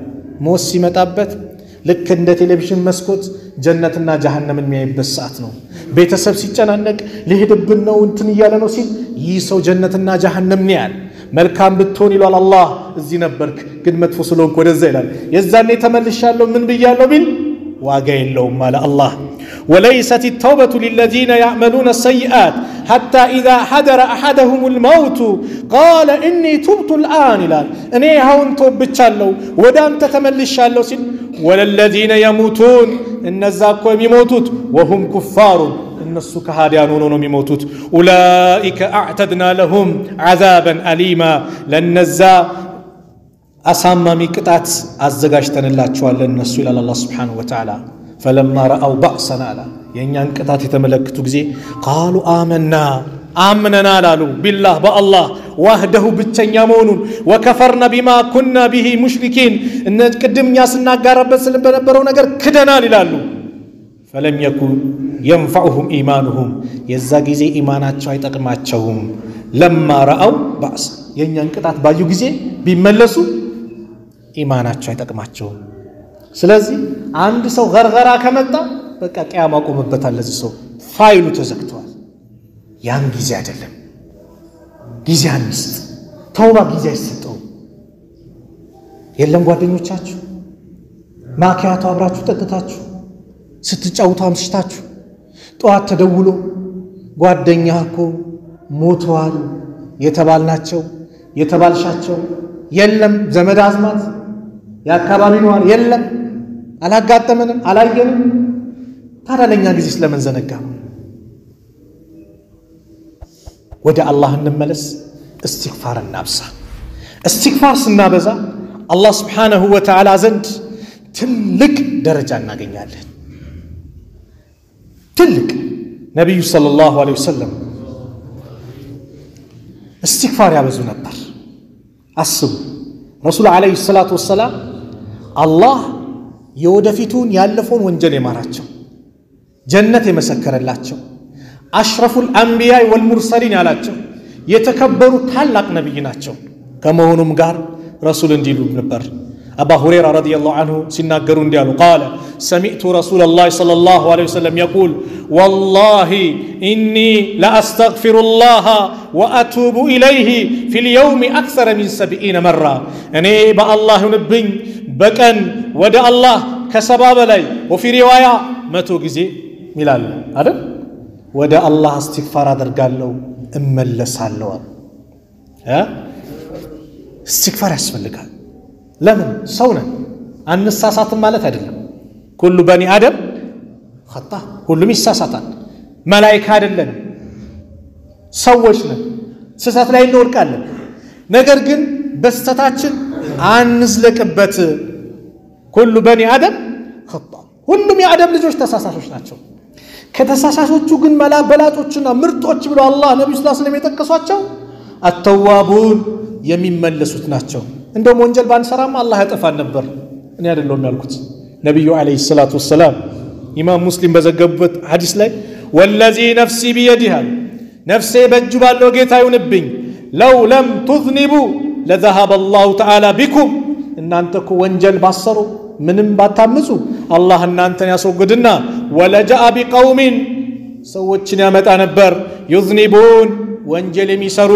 موت ሲመጣበት ልክ እንደ ቴሌቪዥን መስኮት ጀነትና ጀሃነም የሚያይበት ሰዓት ነው ቤተሰብ ሲጨናነቅ ሊሄድብን ነው እንትን ይያለ ነው ሲል ይህ ሰው ጀነትና ጀሃነም ነው ያል መልካም ብትሆን ይላል አላህ እዚህ ነበርክ ግን መጥፎ ስለሆንክ ወደዛ ይላል የዛኔ ተመልሻለሁ ምን ብያለሁ ቢል ዋጋ የለውም ማለ አላህ وليست التوبة للذين يعملون السيئات حتى إذا حضر أحدهم الموت قال إني تبت الآن إلى أني هون توبتشالو ودان تتملشالو سن وللذين يموتون إن الزاكو يموتون وهم كفار እነሱ ከሃዲያን ሆኖ ነው የሚሞቱት ኡላኢከ አዕተድና ለሁም ዓዛበን አሊማ ለነዛ አሳማሚ ቅጣት አዘጋጅተንላቸዋል እነሱ ይላል አላህ Subhanahu Wa Ta'ala فلما رأوا بأسنا የኛን ቅጣት የተመለከቱ ጊዜ قالوا آمنا ላሉ بالله بالله وحده ብቸኛ መሆኑን وكفرنا بما كنا به مشركين እነ ቅድምኛ ስናጋራበት ስለነበረው ነገር ክደናል ይላሉ فلم يكن ينفعهم إيمانهم የዛ ጊዜ ኢማናቸው አይጠቅማቸውም لما رأوا بأس የኛን ቅጣት ባዩ ጊዜ ቢመለሱ ኢማናቸው አይጠቅማቸውም ስለዚህ አንድ ሰው ገርገራ ከመጣ በቃ ቂያማ ቆመበታል ለዚህ ሰው ፋይሉ ተዘግቷል ያን ጊዜ አይደለም ጊዜ አንስት ተውባ ጊዜ አይሰጠው የለም ጓደኞቻችሁ ማኪያቶ አብራችሁ ጠጥታችሁ ስትጫውቱ አምሽታችሁ ጧት ተደውሎ ጓደኛህኮ ሞቷል የተባልናቸው የተባልሻቸው የለም ዘመድ አዝማት ያካባቢ ነው የለም አላጋጠመንም አላየንም ታዲያ ለኛ ጊዜ ስለምን ዘነጋ ወደ አላህ እንመለስ استغفار እናብዛ استغفار ስናበዛ አላህ Subhanahu Wa Ta'ala ዘንድ ትልቅ ደረጃ እናገኛለን ትልቅ ነብዩ ሰለላሁ ዐለይሂ ወሰለም استغفار ያበዙ ነበር አስቡ ረሱል ዐለይሂ ሰላቱ ወሰላም አላህ የወደፊቱን ያለፈውን ወንጀል የማራቸው ጀነት የመሰከረላቸው አሽረፉል አንቢያ ወልሙርሰሊን ያላቸው የተከበሩ ታላቅ ነብይ ናቸው ከመሆኑም ጋር ረሱል እንዲሉ ነበር አባ ሁረይራ ረዲየላሁ ዐንሁ ሲናገሩ እንዲያሉ قال سمعت رسول الله صلى الله عليه وسلم يقول والله إني لأستغفر الله وأتوب إليه في اليوم أكثر من 70 مرة أني بالله نبين بكن ودع الله كسباب لي وفي رواية متو جزي ملال هذا ودع الله استغفار درجال له እመለስ አለው استغفار ያስፈልጋል ለምን ሰው ነን አንሳሳትም ማለት አይደለም ሁሉ በኒ አደም خطا ሁሉም ይሳሳታል መላእክት አይደለም ሰዎች ነን ስህተት ላይ እንወድቃለን ነገር ግን በስተታችን አንዝለቅበት ሁሉ በኒ አደም خطا ሁሉም የአደም ልጆች ተሳሳሾች ናቸው ከተሳሳሾቹ ግን መላበላጦችና ምርጦች ብሎ አላህ ነብዩ ሰለላሁ ዐለይሂ ወሰለም የጠቀሷቸው አተዋቡን የሚመለሱት ናቸው እንደው ወንጀል ባንሰራም አላህ ያጠፋን ነበር እኔ አይደለም ያልኩት ነብዩ ዐለይሂ ሰላቱ ወሰለም ኢማም ሙስሊም በዘገቡበት ሐዲስ ላይ ወለዚ ነፍሲ በየዲሃ ነፍሴ በእጁ ባለው ጌታ ይሁንብኝ ለው ለም ትዝኒቡ ለذهب الله تعالى بكم እናንተኮ ወንጀል ባሰሩ ምንም ባታምጹ አላህ እናንተን ያስወግድና ወለጃአ ቢቀውሚን ሰዎችን ያመጣ ነበር يذنبون ወንጀል የሚሰሩ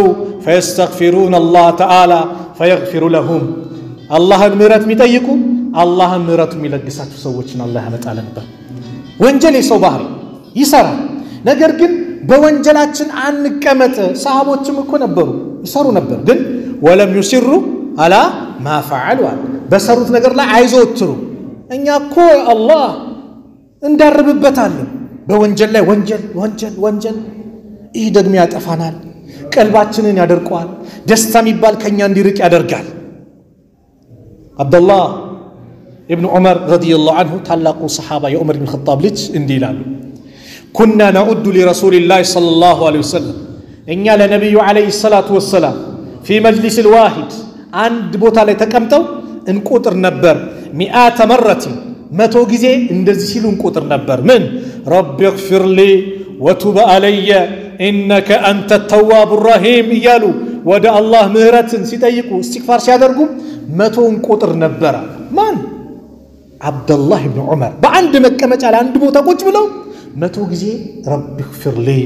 فيستغفرون الله تعالى فيغفر لهم አላህን ምህረት የሚጠይቁ አላህን ምህረቱ የሚለግሳቸው ሰዎችን አላህ ያመጣ ነበር ወንጀል የሰው ባህሪ ይሰራል ነገር ግን በወንጀላችን አንቀመጥ ሰሃቦችም እኮ ነበሩ ይሰሩ ነበር ግን ወለም ይስሩ አላ ما فعلوا በሰሩት ነገር ላይ አይዘወትሩ እኛ እኮ አላህ እንዳርብበታለን በወንጀል ላይ ወንጀል ይህ ደግሞ ያጠፋናል ቀልባችንን ያደርቀዋል ደስታ የሚባል ከኛ እንዲርቅ ያደርጋል አብዱላህ ኢብኑ ዑመር ረዲየላሁ ዐንሁ ታላቁ ሰሃባ የዑመር ኢብኑ ኸጣብ ልጅ እንዲህ ይላሉ كنا نعد لرسول الله صلى الله عليه وسلم እኛ ለነብዩ ዐለይሂ ሰላቱ ወሰላም في مجلس الواحد አንድ ቦታ ላይ ተቀምጠው እንቆጥር ነበር 100 مرة 100 ጊዜ እንደዚህ ሲሉ እንቆጥር ነበር ምን رب اغفر لي وتب علي انك انت التواب الرحيم እያሉ ወደ አላህ ምህረትን ሲጠይቁ استغفار ሲያደርጉ 100 እንቆጥር ነበር ማን አብዱላህ ኢብኑ ዑመር በአንድ መቀመጫ ላይ አንድ ቦታ ቁጭ ብለው 100 ጊዜ رب اغفر لي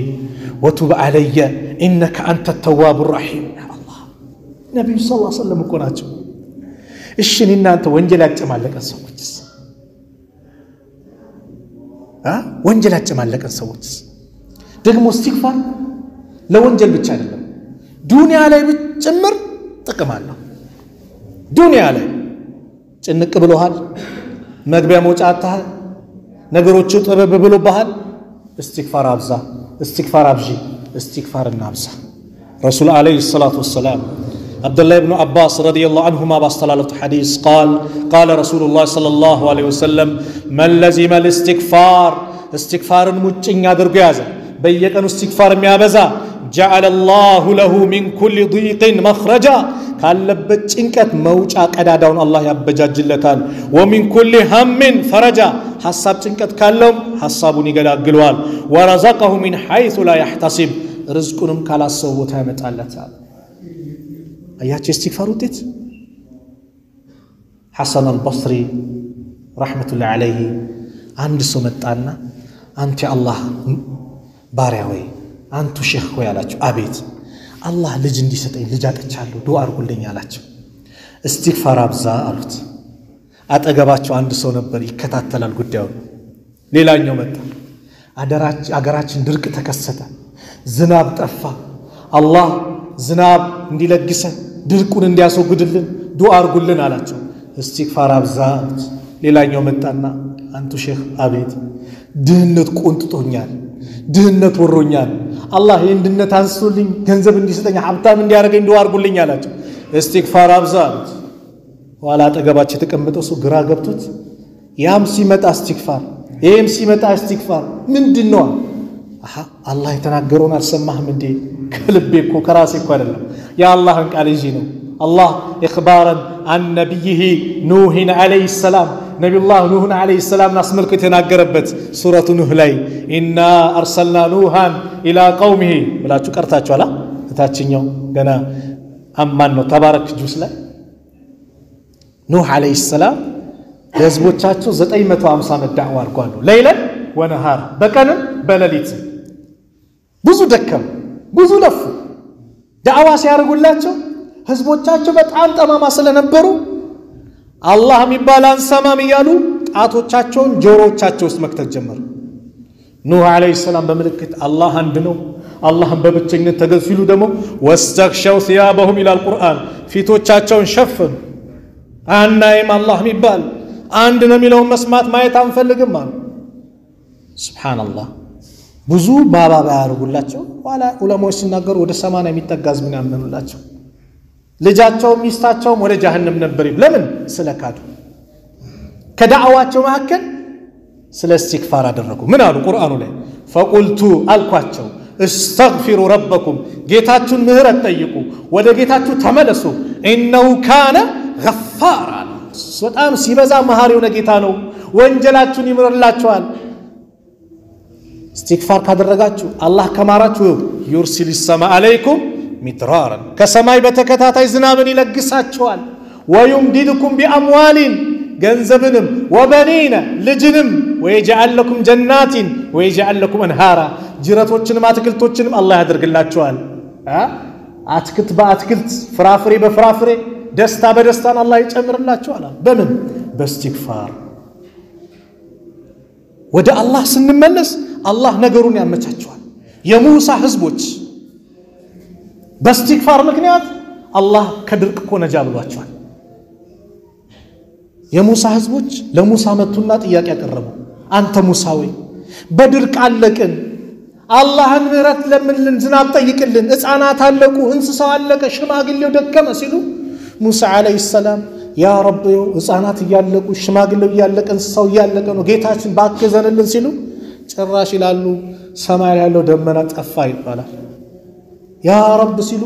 وتب علي انك انت التواب الرحيم ነብዩ ሰለላሁ ዐለይሂ ወሰለም እኮ ናቸው እሺ እናንተ ወንጀል ያጨማለቀን ሰዎችስ ወንጀል ያጨማለቀን ሰዎችስ ደግሞ استغفار ለወንጀል ብቻ አይደለም ዱንያ ላይ ጭምር ጥቅም አለው ዱንያ ላይ ጭንቅ ብሎሃል መግቢያ መውጫ አጣሃል ነገሮች ጥበብ ብሎብሃል استغفار أبزا استغفار أبجي استغفار النابزا رسول عليه الصلاة والسلام عبد الله بن عباس رضي الله عنهما باستلالة حديث قال رسول الله صلى الله عليه وسلم من لزم الاستغفار استغفار مجنى درقيازا بيكن استغفار ميابزا جعل الله له من كل ضيق مخرجا ካለበት ጭንቀት መውጫ ቀዳዳውን አላህ ያበጃጅለታል ومن كل هم فرجا ሐሳብ ጭንቀት ካለው ሐሳቡን ይገላግለዋል ورزقه من حيث لا يحتسب ርዝቁንም ካላሰበ ቦታ ያመጣለታል አያችሁ استغفار ውጤት ሐሰን አልበስሪ ረህመቱላሂ ዐለይሂ አንድ ሰው መጣና አንተ አላህ ባሪያ ወይ አንቱ ሼህ ወይ አላችሁ አቤት አላህ ልጅ እንዲሰጠኝ ልጅ አጥቻለሁ ዱዓ አድርጉልኝ አላችሁ استغفار አብዛ አሉት አጠገባቸው አንድ ሰው ነበር ይከታተላል ጉዳዩ ሌላኛው መጣ አገራችን ድርቅ ተከሰተ ዝናብ ጠፋ አላህ ዝናብ እንዲለግሰ ድርቁን እንዲያስወግድልን ዱዓ አድርጉልን አላቸው استغفار አብዛ ሌላኛው መጣና አንቱ ሼህ አቤት ድህነት ቆንጥጦኛል ድህነት ወሮኛል አላህ ይንድነት አንሱልኝ ገንዘብ እንዲሰጠኝ ሀብታም እንዲያረገኝ ዱዓ አድርጉልኝ አላቸው استغفار አብዛ ወላ ተገባች ተቀምጠው ሰው ግራ ገብቶት ያም ሲመጣ استغفار ይሄም ሲመጣ استغفار ምንድነው አላህ የተናገረውን አልሰማህም እንዴ ከልቤ እኮ ከራሴ እኮ አይደለም ያ አላህን ቃል ይዤ ነው الله إخبارا عن نبيه نوح عليه السلام نبي الله نوح عليه السلام نسملك تناقربت سورة نوح لي إنا أرسلنا نوحا إلى قومه ولا تكرتاچ ولا تاچنيو غنا أمانو تبارك جوسلا نوح عليه السلام يزبوچاچو 950 ዓመት ዳዕዋ አርጓሉ ليلا ونهار በቀን በሌሊት ብዙ ደከም ብዙ ለፉ ዳዕዋ ሲያርጉላቸው ህዝቦቻቸው በጣም ጠማማ ስለነበሩ አላህ የሚባላን ሰማም ይያሉ ጣቶቻቸውን ጆሮቻቸው ውስጥ መክተት ጀመሩ ኑህ አለይሂ ሰላም በመልእክት አላህ አንድ ነው አላህን በብቸኝነት ተገዝሉ ደሞ ወስተግሸው ثيابهم الى القران ፊቶቻቸውን ሸፈኑ አናይም አላህ የሚባል አንድ ነው የሚለው መስማት ማየት አንፈልግም ማለት ሱብሃንአላህ ብዙ ባባባ ያርጉላቸው ዋላ ዑለማዎች ሲናገሩ ወደ 80 የሚጠጋዝ ምን ያመኑላቸው ልጃቸው ሚስታቸው ወደ ጀሃነም ነበር ለምን ስለካዱ ከዳዕዋቸው መሐከል ስለ استغفار አደረጉ ምን አሉ ቁርአኑ ላይ فقلت አልኳቸው استغفروا ربكم ጌታችሁን ምህረት ጠይቁ ወደ ጌታችሁ ተመለሱ انه كان غفارا በጣም ሲበዛ መሐሪው ጌታ ነው ወንጀላችሁን ይምርላችኋል استغفار ካደረጋችሁ አላህ ከማራችሁ يرسل السماء عليكم مدرارا كسماي بتكتاتاي زنابن يلغساچوال ويمددكم باموال ገንዘብንም وبنين ልጅንም ويجعل لكم جنات ويجعل لكم انهارا ጅረቶችንም አትክልቶችንም አላህ ያደርግላችኋል አትክልት በአትክልት ፍራፍሬ በፍራፍሬ ደስታ በደስታን አላህ ይጨምርላችኋል በምን በእስትግፋር ወደ አላህ ስንመለስ አላህ ነገሩን ያመቻቸዋል የሙሳ ህዝቦች باستغفار ምክንያት አላህ ከድርቅ እኮ ነጃ ብሏቸዋል የሙሳ ህዝቦች ለሙሳ መቱና ጥያቄ ያቀረቡ አንተ ሙሳ ወይ በድርቅ አለቅን አላህን ምህረት ለምንልን ዝናብ ጠይቅልን ህፃናት አለቁ እንስሳው አለቀ ሽማግሌው ደከመ ሲሉ ሙሳ አለይሂ ሰላም ያ ረብ ህፃናት ያለቁ ሽማግሌው ያለቀ እንስሳው ያለቀ ነው ጌታችን ባከዘንልን ሲሉ ጭራሽ ይላሉ ሰማይ ያለው ደመና ጠፋ ይባላል ያ ረብ ሲሉ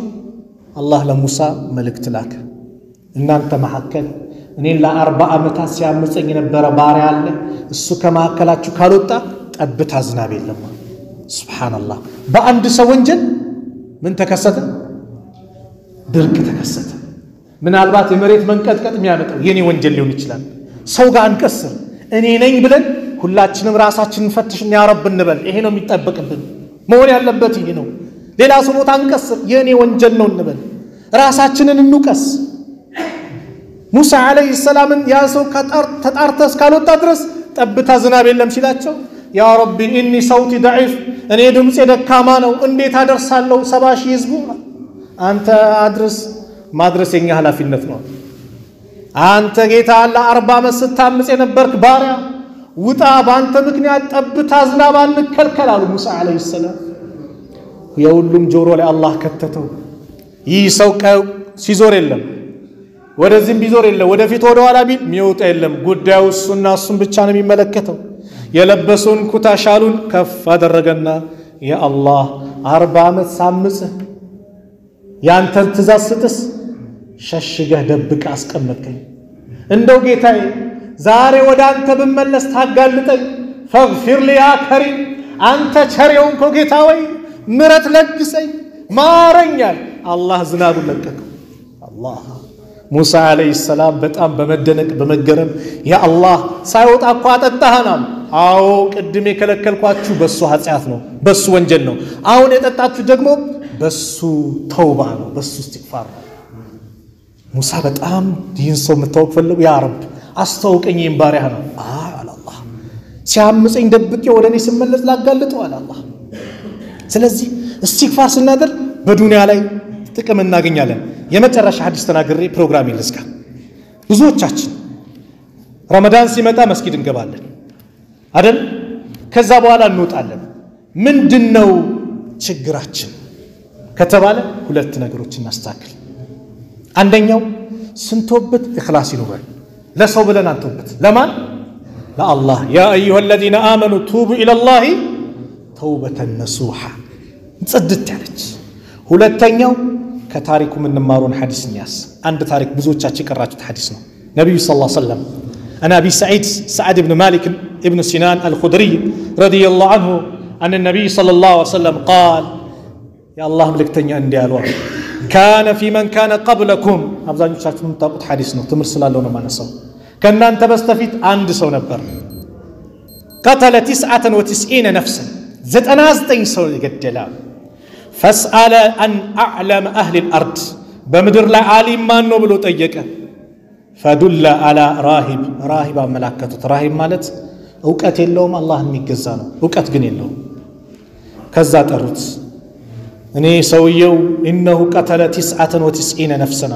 አላህ ለሙሳ መልእክት ላከ እናንተ መሐከል እኔ ለ40 ዓመታት ሲያመፀኝ የነበረ ባሪያ አለ እሱ ከማከላችሁ ካልወጣ ጠብታ ዝናብ የለም ሱብሃንአላህ በአንድ ሰው ወንጀል ምን ተከሰተ ድርቅ ተከሰተ ምናልባት የመሬት መንቀጥቀጥ የሚያመጣው የኔ ወንጀል ሊሆን ይችላል ሰው ጋር አንቀስር እኔ ነኝ ብለን ሁላችንም ራሳችንን ፈትሽን ያ ረብ እንበል ይሄ ነው የሚጠበቅብን መሆን ያለበት ይሄ ነው ሌላ ሰው ቦታ አንቀስር የኔ ወንጀል ነው እንበል ራሳችንን እንውቀስ ሙሳ አለይሂ ሰላምን ያ ሰው ተጣርተስ ካልወጣ ድረስ ጠብታ ዝናብ የለም ሲላቸው ያ ረቢ ኢኒ ሰውቲ ضعيف እኔ ድምጼ ደካማ ነው እንዴት አደርሳለሁ 70 ሺህ ህዝቡ አንተ አድርስ ማድረስ የኛ ኃላፊነት ነው አንተ ጌታ አላህ 40 ዓመት ስታምጽ የነበርክ ባሪያ ውጣ ባንተ ምክንያት ጠብታ ዝናብ አንከልከል አሉ ሙሳ አለይሂ ሰላም። የሁሉም ጆሮ ላይ አላህ ከተተው። ይህ ሰው ሲዞር የለም ወደዚህም ቢዞር የለም ወደፊት ወደ ኋላ ቢል የሚወጣ የለም። ጉዳዩ እሱና እሱን ብቻ ነው የሚመለከተው። የለበሰውን ኩታ ሻሉን ከፍ አደረገና ያ አላህ 40 ዓመት ሳምጽህ ያንተን ትእዛዝ ስጥስ ሸሽገህ ደብቀህ አስቀመጥከኝ። እንደው ጌታዬ ዛሬ ወደ አንተ ብመለስ ታጋልጠኝ። ፈግፊር ሊ ያ ከሪም አንተ ቸሬውን ጌታ ወይ ምረት ለግሰኝ ማረኛል። አላህ ዝናቡን ለቀቀው። አላህ ሙሳ አለይሂ ሰላም በጣም በመደነቅ በመገረም ያ አላህ ሳይወጣ እኮ አጠጣህናል። አዎ ቅድም የከለከልኳችሁ በሱ ኃጢአት ነው በሱ ወንጀል ነው። አሁን የጠጣችሁ ደግሞ በሱ ተውባ ነው በሱ ኢስቲግፋር ነው። ሙሳ በጣም ይህን ሰው መታወቅ ፈለጉ። ያ ረብ አስተዋውቀኝ ይህን ባሪያህ ነው። አላህ ሲያምፀኝ ደብቄ ወደ እኔ ስመለስ ላጋልጠው አላህ። ስለዚህ ኢስቲግፋር ስናደርግ በዱንያ ላይ ጥቅም እናገኛለን። የመጨረሻ ሐዲስ ተናግሬ ፕሮግራም ይልስካ። ብዙዎቻችን ረመዳን ሲመጣ መስጊድ እንገባለን አይደል? ከዛ በኋላ እንወጣለን። ምንድነው ችግራችን ከተባለ ሁለት ነገሮች እናስተካክል። አንደኛው ስንቶበት ኢኽላስ ይኖረን። ለሰው ብለን አንተውበት። ለማን? ለአላህ። ያ አዩሃ الذين آمنوا توبوا إلى الله توبة نصوحا ጽድት ያለች። ሁለተኛው ከታሪኩ የምንማረውን ሐዲስ እንያዝ። አንድ ታሪክ ብዙዎቻችሁ የቀራችሁት ሐዲስ ነው። ነብዩ ሰለላሁ ዐለይሂ ወሰለም أنا أبي سعد بن مالك ابن سنان الخدري رضي الله عنه أن النبي صلى الله عليه وسلم قال يا الله ملكتني عندي ألوان كان في من كان قبلكم أبزاني شاكتم تابط حديثنا تمرسل الله ما نسوا كان أنت بستفيد عند سو نبر قتل 99 نفسا زت أنا زتين سو يقتلا فاسأل أن أعلم أهل الأرض بمدر لا عالم ما نبلو تيجك فدل على راهب ملاكته راهب مالت أوقات اللهم الله ميجزانه أوقات جن اللهم كذا تروت እኔ ሰውየው إنه قتل 99 نفسا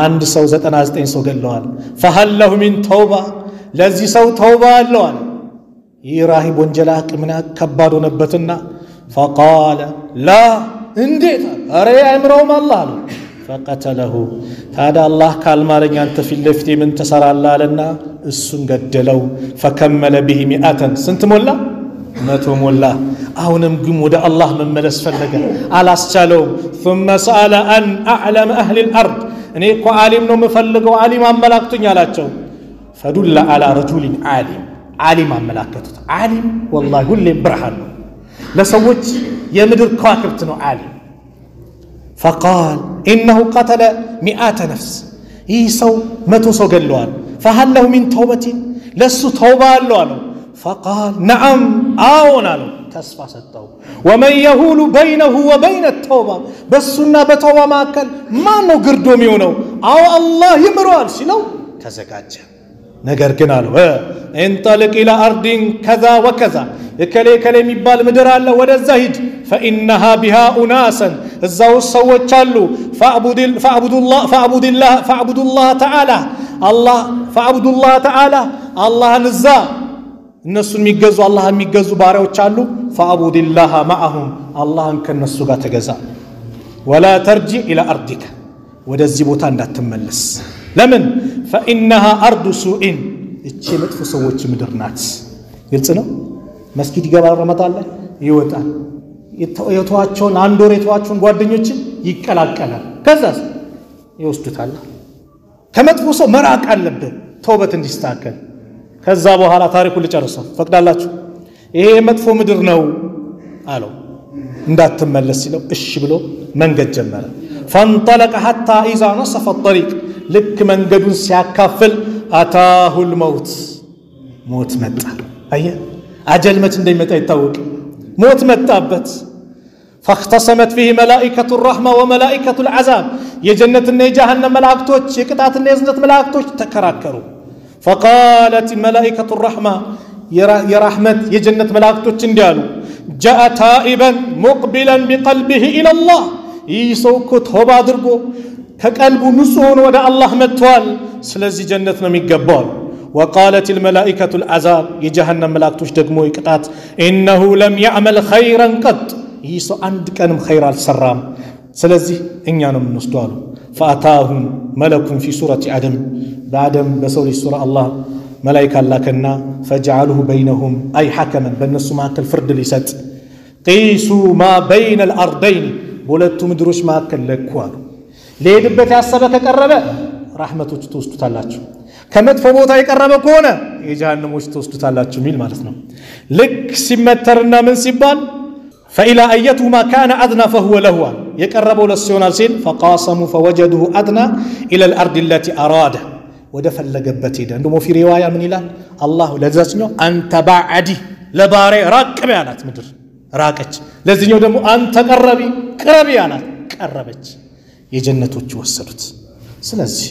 عند ሰው 99 ሰው ገለዋል። فهل له من توبة ለዚህ ሰው ተውባ አለዋል። ይህ ራሂብ ወንጀል አቅምና ከባድ ሆነበትና فقال لا እንዴት አረ ያምረውም አላህ አለ فقتله ታዲያ አላህ ካልማረኝ አንተ ፊት ለፊቴ ምን ተሰራለህ አለና እሱን ገደለው። فكمل به 100 ስንት ሞላ? 100 ሞላ። አሁንም ግን ወደ አላህ መመለስ ፈለገ አላስቻለውም። ثم سأل أن أعلم أهل الأرض እኔ እኮ ዓሊም ነው የምፈልገው ዓሊም አመላክቱኝ አላቸው። فدل على رجل ዓሊም አመላከቱት። ዓሊም والله ሁሌም ብርሃን ነው ለሰዎች የምድር ከዋክብት ነው ዓሊም። فقال إنه قتل 100 نفس ይህ ሰው 100 ሰው ገለዋል። فهل له من توبة ለሱ ተውባ አለው አለው። فقال نعم آونا له تسفى ستو ومن يهول بينه وبين التوبة بسنا بتوبة ما كان ما نقردو ميونو أو الله يمروال سلو تزكاجة نقر كنالو انطلق إلى أرض كذا وكذا كلي مبال مدرال ولا الزهد فإنها بها أناسا الزاو السوى تشالو فاعبد الله تعالى الله نزا እነሱን የሚገዙ አላህ የሚገዙ ባሪያዎች አሉ። فاعبدالله معهم አላህን ከነሱ ጋር ተገዛ። ولا ترجع الى ارضك ወደዚህ ቦታ እንዳትመለስ። ለምን? فانها ارض سوء እቺ መጥፎ ሰዎች ምድር ናት። ግልጽ ነው። መስጊድ ይገባል፣ ረመዳን ላይ ይወጣል። የተዋቸውን አንድ ወር የተዋቸውን ጓደኞችን ይቀላቀላል። ከዛስ ይወስዱታል። ከመጥፎ ሰው መራቅ አለብን ተውበት እንዲስተካከል። ከዛ በኋላ ታሪኩን ልጨርሰው ፈቅዳላችሁ። ይሄ መጥፎ ምድር ነው አለው። እንዳትመለስ ሲለው እሺ ብሎ መንገድ ጀመረ። فانطلق حتى اذا نصف الطريق ልክ መንገዱን ሲያካፍል አታሁ الموت ሞት መጣ። አየ አጀል መች እንደሚመጣ ይታወቅ። ሞት መጣበት። فاختصمت فيه ملائكة الرحمة وملائكة العذاب የጀነትና የጀሃነም መላእክቶች የቅጣትና የዝነት መላእክቶች ተከራከሩ። فقالت ملائكة الرحمة يا رحمة يا جنة ملائكة انديالو جاء تائبا مقبلا بقلبه إلى الله يسوك توبة درقو كقلبه نصون ودى الله متوال سلزي جنتنا ميقبال وقالت الملائكة العذاب يجهنم ملاكتوش دقمو يقطات إنه لم يعمل خيرا قط يسو عند كانم خير السرام سلازي إنيانم نسدوالو فأتاهم ملك في سورة عدم بعدم بسولي سورة الله ملائكة لكنا فجعله بينهم أي حكما بالنسو معك الفرد لسات قيسوا ما بين الأرضين بولتو مدروش معك لكوالو ليدبت يعصبك قربه رحمتوች ተወስዱታላችሁ ከመጥፎ ቦታ የቀረበ ከሆነ የጀሃነሞች ተወስዱታላችሁ ሚል ማለት ነው ልክ ሲመተርና ምን ሲባል فإلى أيتهما كان أدنى فهو له يقربوا للسيونال سين فقاسموا فوجدوه أدنى إلى الأرض التي أراده ودفلقبت يده عندما في رواية من إله الله لذاتنو أنت بعدي لباري راقب يالات مدر راقج لذاتنو دمو أنت قربي يالات قربت የጀነቶች ወሰዱት ስለዚህ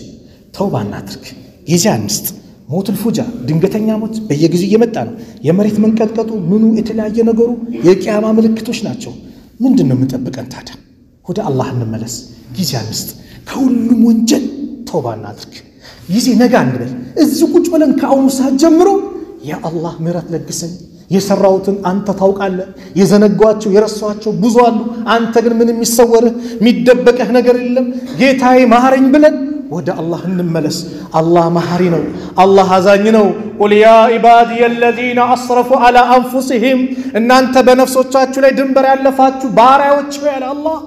ተውባ እናድርግ የዚያን ምስጥ ሞት الفجا ድንገተኛ ሞት በየጊዜው እየመጣ ነው የመሬት መንቀጥቀጡ ምኑ የተለያየ ነገሩ የቂያማ ምልክቶች ናቸው ምንድነው የምንጠብቀን ታዲያ ወደ አላህ እንመለስ የዚያን ምስጥ ከሁሉም ወንጀል ተውባ እናድርግ ጊዜ ነገ አንበል እዚህ ቁጭ ብለን ከአሁኑ ሰዓት ጀምሮ ያ አላህ ምህረት ለግሰኝ የሰራውትን አንተ ታውቃለህ የዘነጓቸው የረሷቸው ብዙ አሉ አንተ ግን ምንም ይሰወርህ የሚደበቀህ ነገር የለም ጌታዬ ማህረኝ ብለን ወደ አላህ እንመለስ አላህ ማህሪ ነው አላህ አዛኝ ነው ቁል ያ ኢባዲየ الذين اسرفوا على انفسهم እናንተ በነፍሶቻችሁ ላይ ድንበር ያለፋችሁ ባሪያዎች ያለ አላህ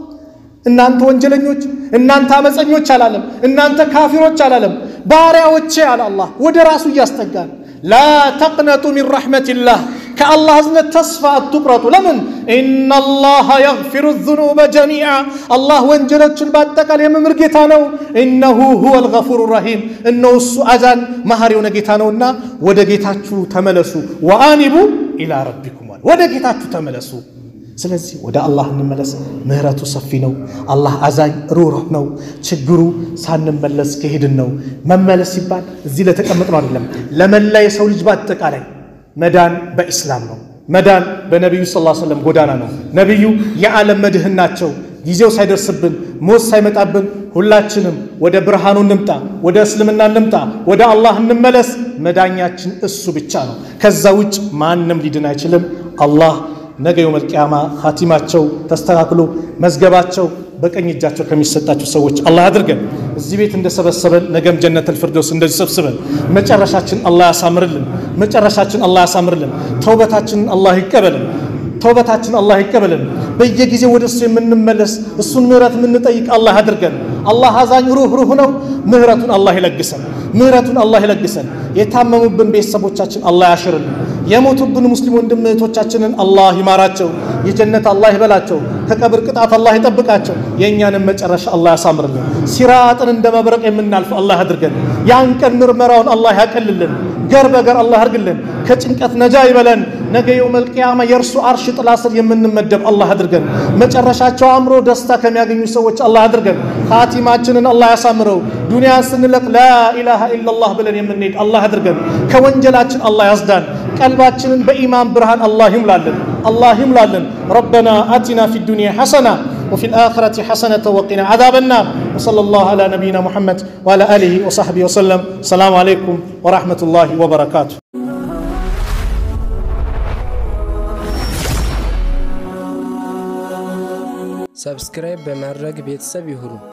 እናንተ ወንጀለኞች እናንተ አመፀኞች አላለም እናንተ ካፊሮች አላለም ባሪያዎች ያለ አላህ ወደ ራሱ ያስተጋል لا تقنطوا من رحمة الله كالله أزنة تصفى التقرط لمن إن الله يغفر الذنوب جميعا الله وانجلت الباتك اليوم مرقيتانو إنه هو الغفور الرحيم إنه السؤال مهاري ونقيتانونا ودقيتاتشو تملسوا وآنبوا إلى ربكم ودقيتاتشو تملسوا ስለዚህ ወደ አላህ እንመለስ ምህረቱ ሰፊ ነው አላህ አዛኝ ሩህሩህ ነው ችግሩ ሳንመለስ ከሄድን ነው መመለስ ይባል እዚህ ለተቀመጥነው አይደለም ለመላ የሰው ልጅ ባጠቃላይ መዳን በእስላም ነው መዳን በነብዩ ሰለላሁ ዐለይሂ ወሰለም ጎዳና ነው ነብዩ የዓለም መድህን ናቸው ጊዜው ሳይደርስብን ሞት ሳይመጣብን ሁላችንም ወደ ብርሃኑ እንምጣ ወደ እስልምና እንምጣ ወደ አላህ እንመለስ መዳኛችን እሱ ብቻ ነው ከዛ ውጭ ማንንም ሊድን አይችልም አላህ ነገ يوم القيامه ኻቲማቸው ተስተካክሎ መዝገባቸው በቀኝ እጃቸው ከሚሰጣቸው ሰዎች አላህ አድርገን እዚህ ቤት እንደሰበሰበን ነገም ጀነተል ፍርዶስ እንደሰበሰበን መጨረሻችን አላህ ያሳምርልን መጨረሻችን አላህ ያሳምርልን ተውበታችንን አላህ ይቀበልን ተውበታችን አላህ ይቀበልን በየጊዜው ወደሱ የምንመለስ እሱን ምህረት የምንጠይቅ አላህ አድርገን አላህ አዛኝ ሩህሩህ ነው ምህረቱን አላህ ይለግሰን ምህረቱን አላህ ይለግሰን የታመሙብን ቤተሰቦቻችን አላህ ያሽርልን የሞቱብን ሙስሊም ወንድም እህቶቻችንን አላህ ይማራቸው የጀነት አላህ ይበላቸው ከቀብር ቅጣት አላህ ይጠብቃቸው የኛንም መጨረሻ አላህ ያሳምርልን ሲራጥን እንደመብረቅ የምናልፍ አላህ አድርገን ያን ቀን ምርመራውን አላህ ያቀልልን ገር በገር አላህ አድርግልን ከጭንቀት ነጃ ይበለን ነገ يوم القيامه የርሱ አርሽ ጥላ ስር የምንመደብ አላህ አድርገን መጨረሻቸው አምሮ ደስታ ከሚያገኙ ሰዎች አላህ አድርገን ኻቲማችንን አላህ ያሳምረው ዱንያን ስንለቅ ላ ኢላሃ ኢላላህ ብለን የምንሄድ አላህ አድርገን ከወንጀላችን አላህ ያስዳን ቀልባችንን በኢማን ብርሃን አላህ ይምላልን ربنا آتنا في الدنيا حسنة وفي الآخرة حسنة وقنا عذاب النار وصلى الله على نبينا محمد وعلى آله وصحبه وسلم السلام عليكم ورحمة الله وبركاته سبسكرايب بمرق بيتساب يهرو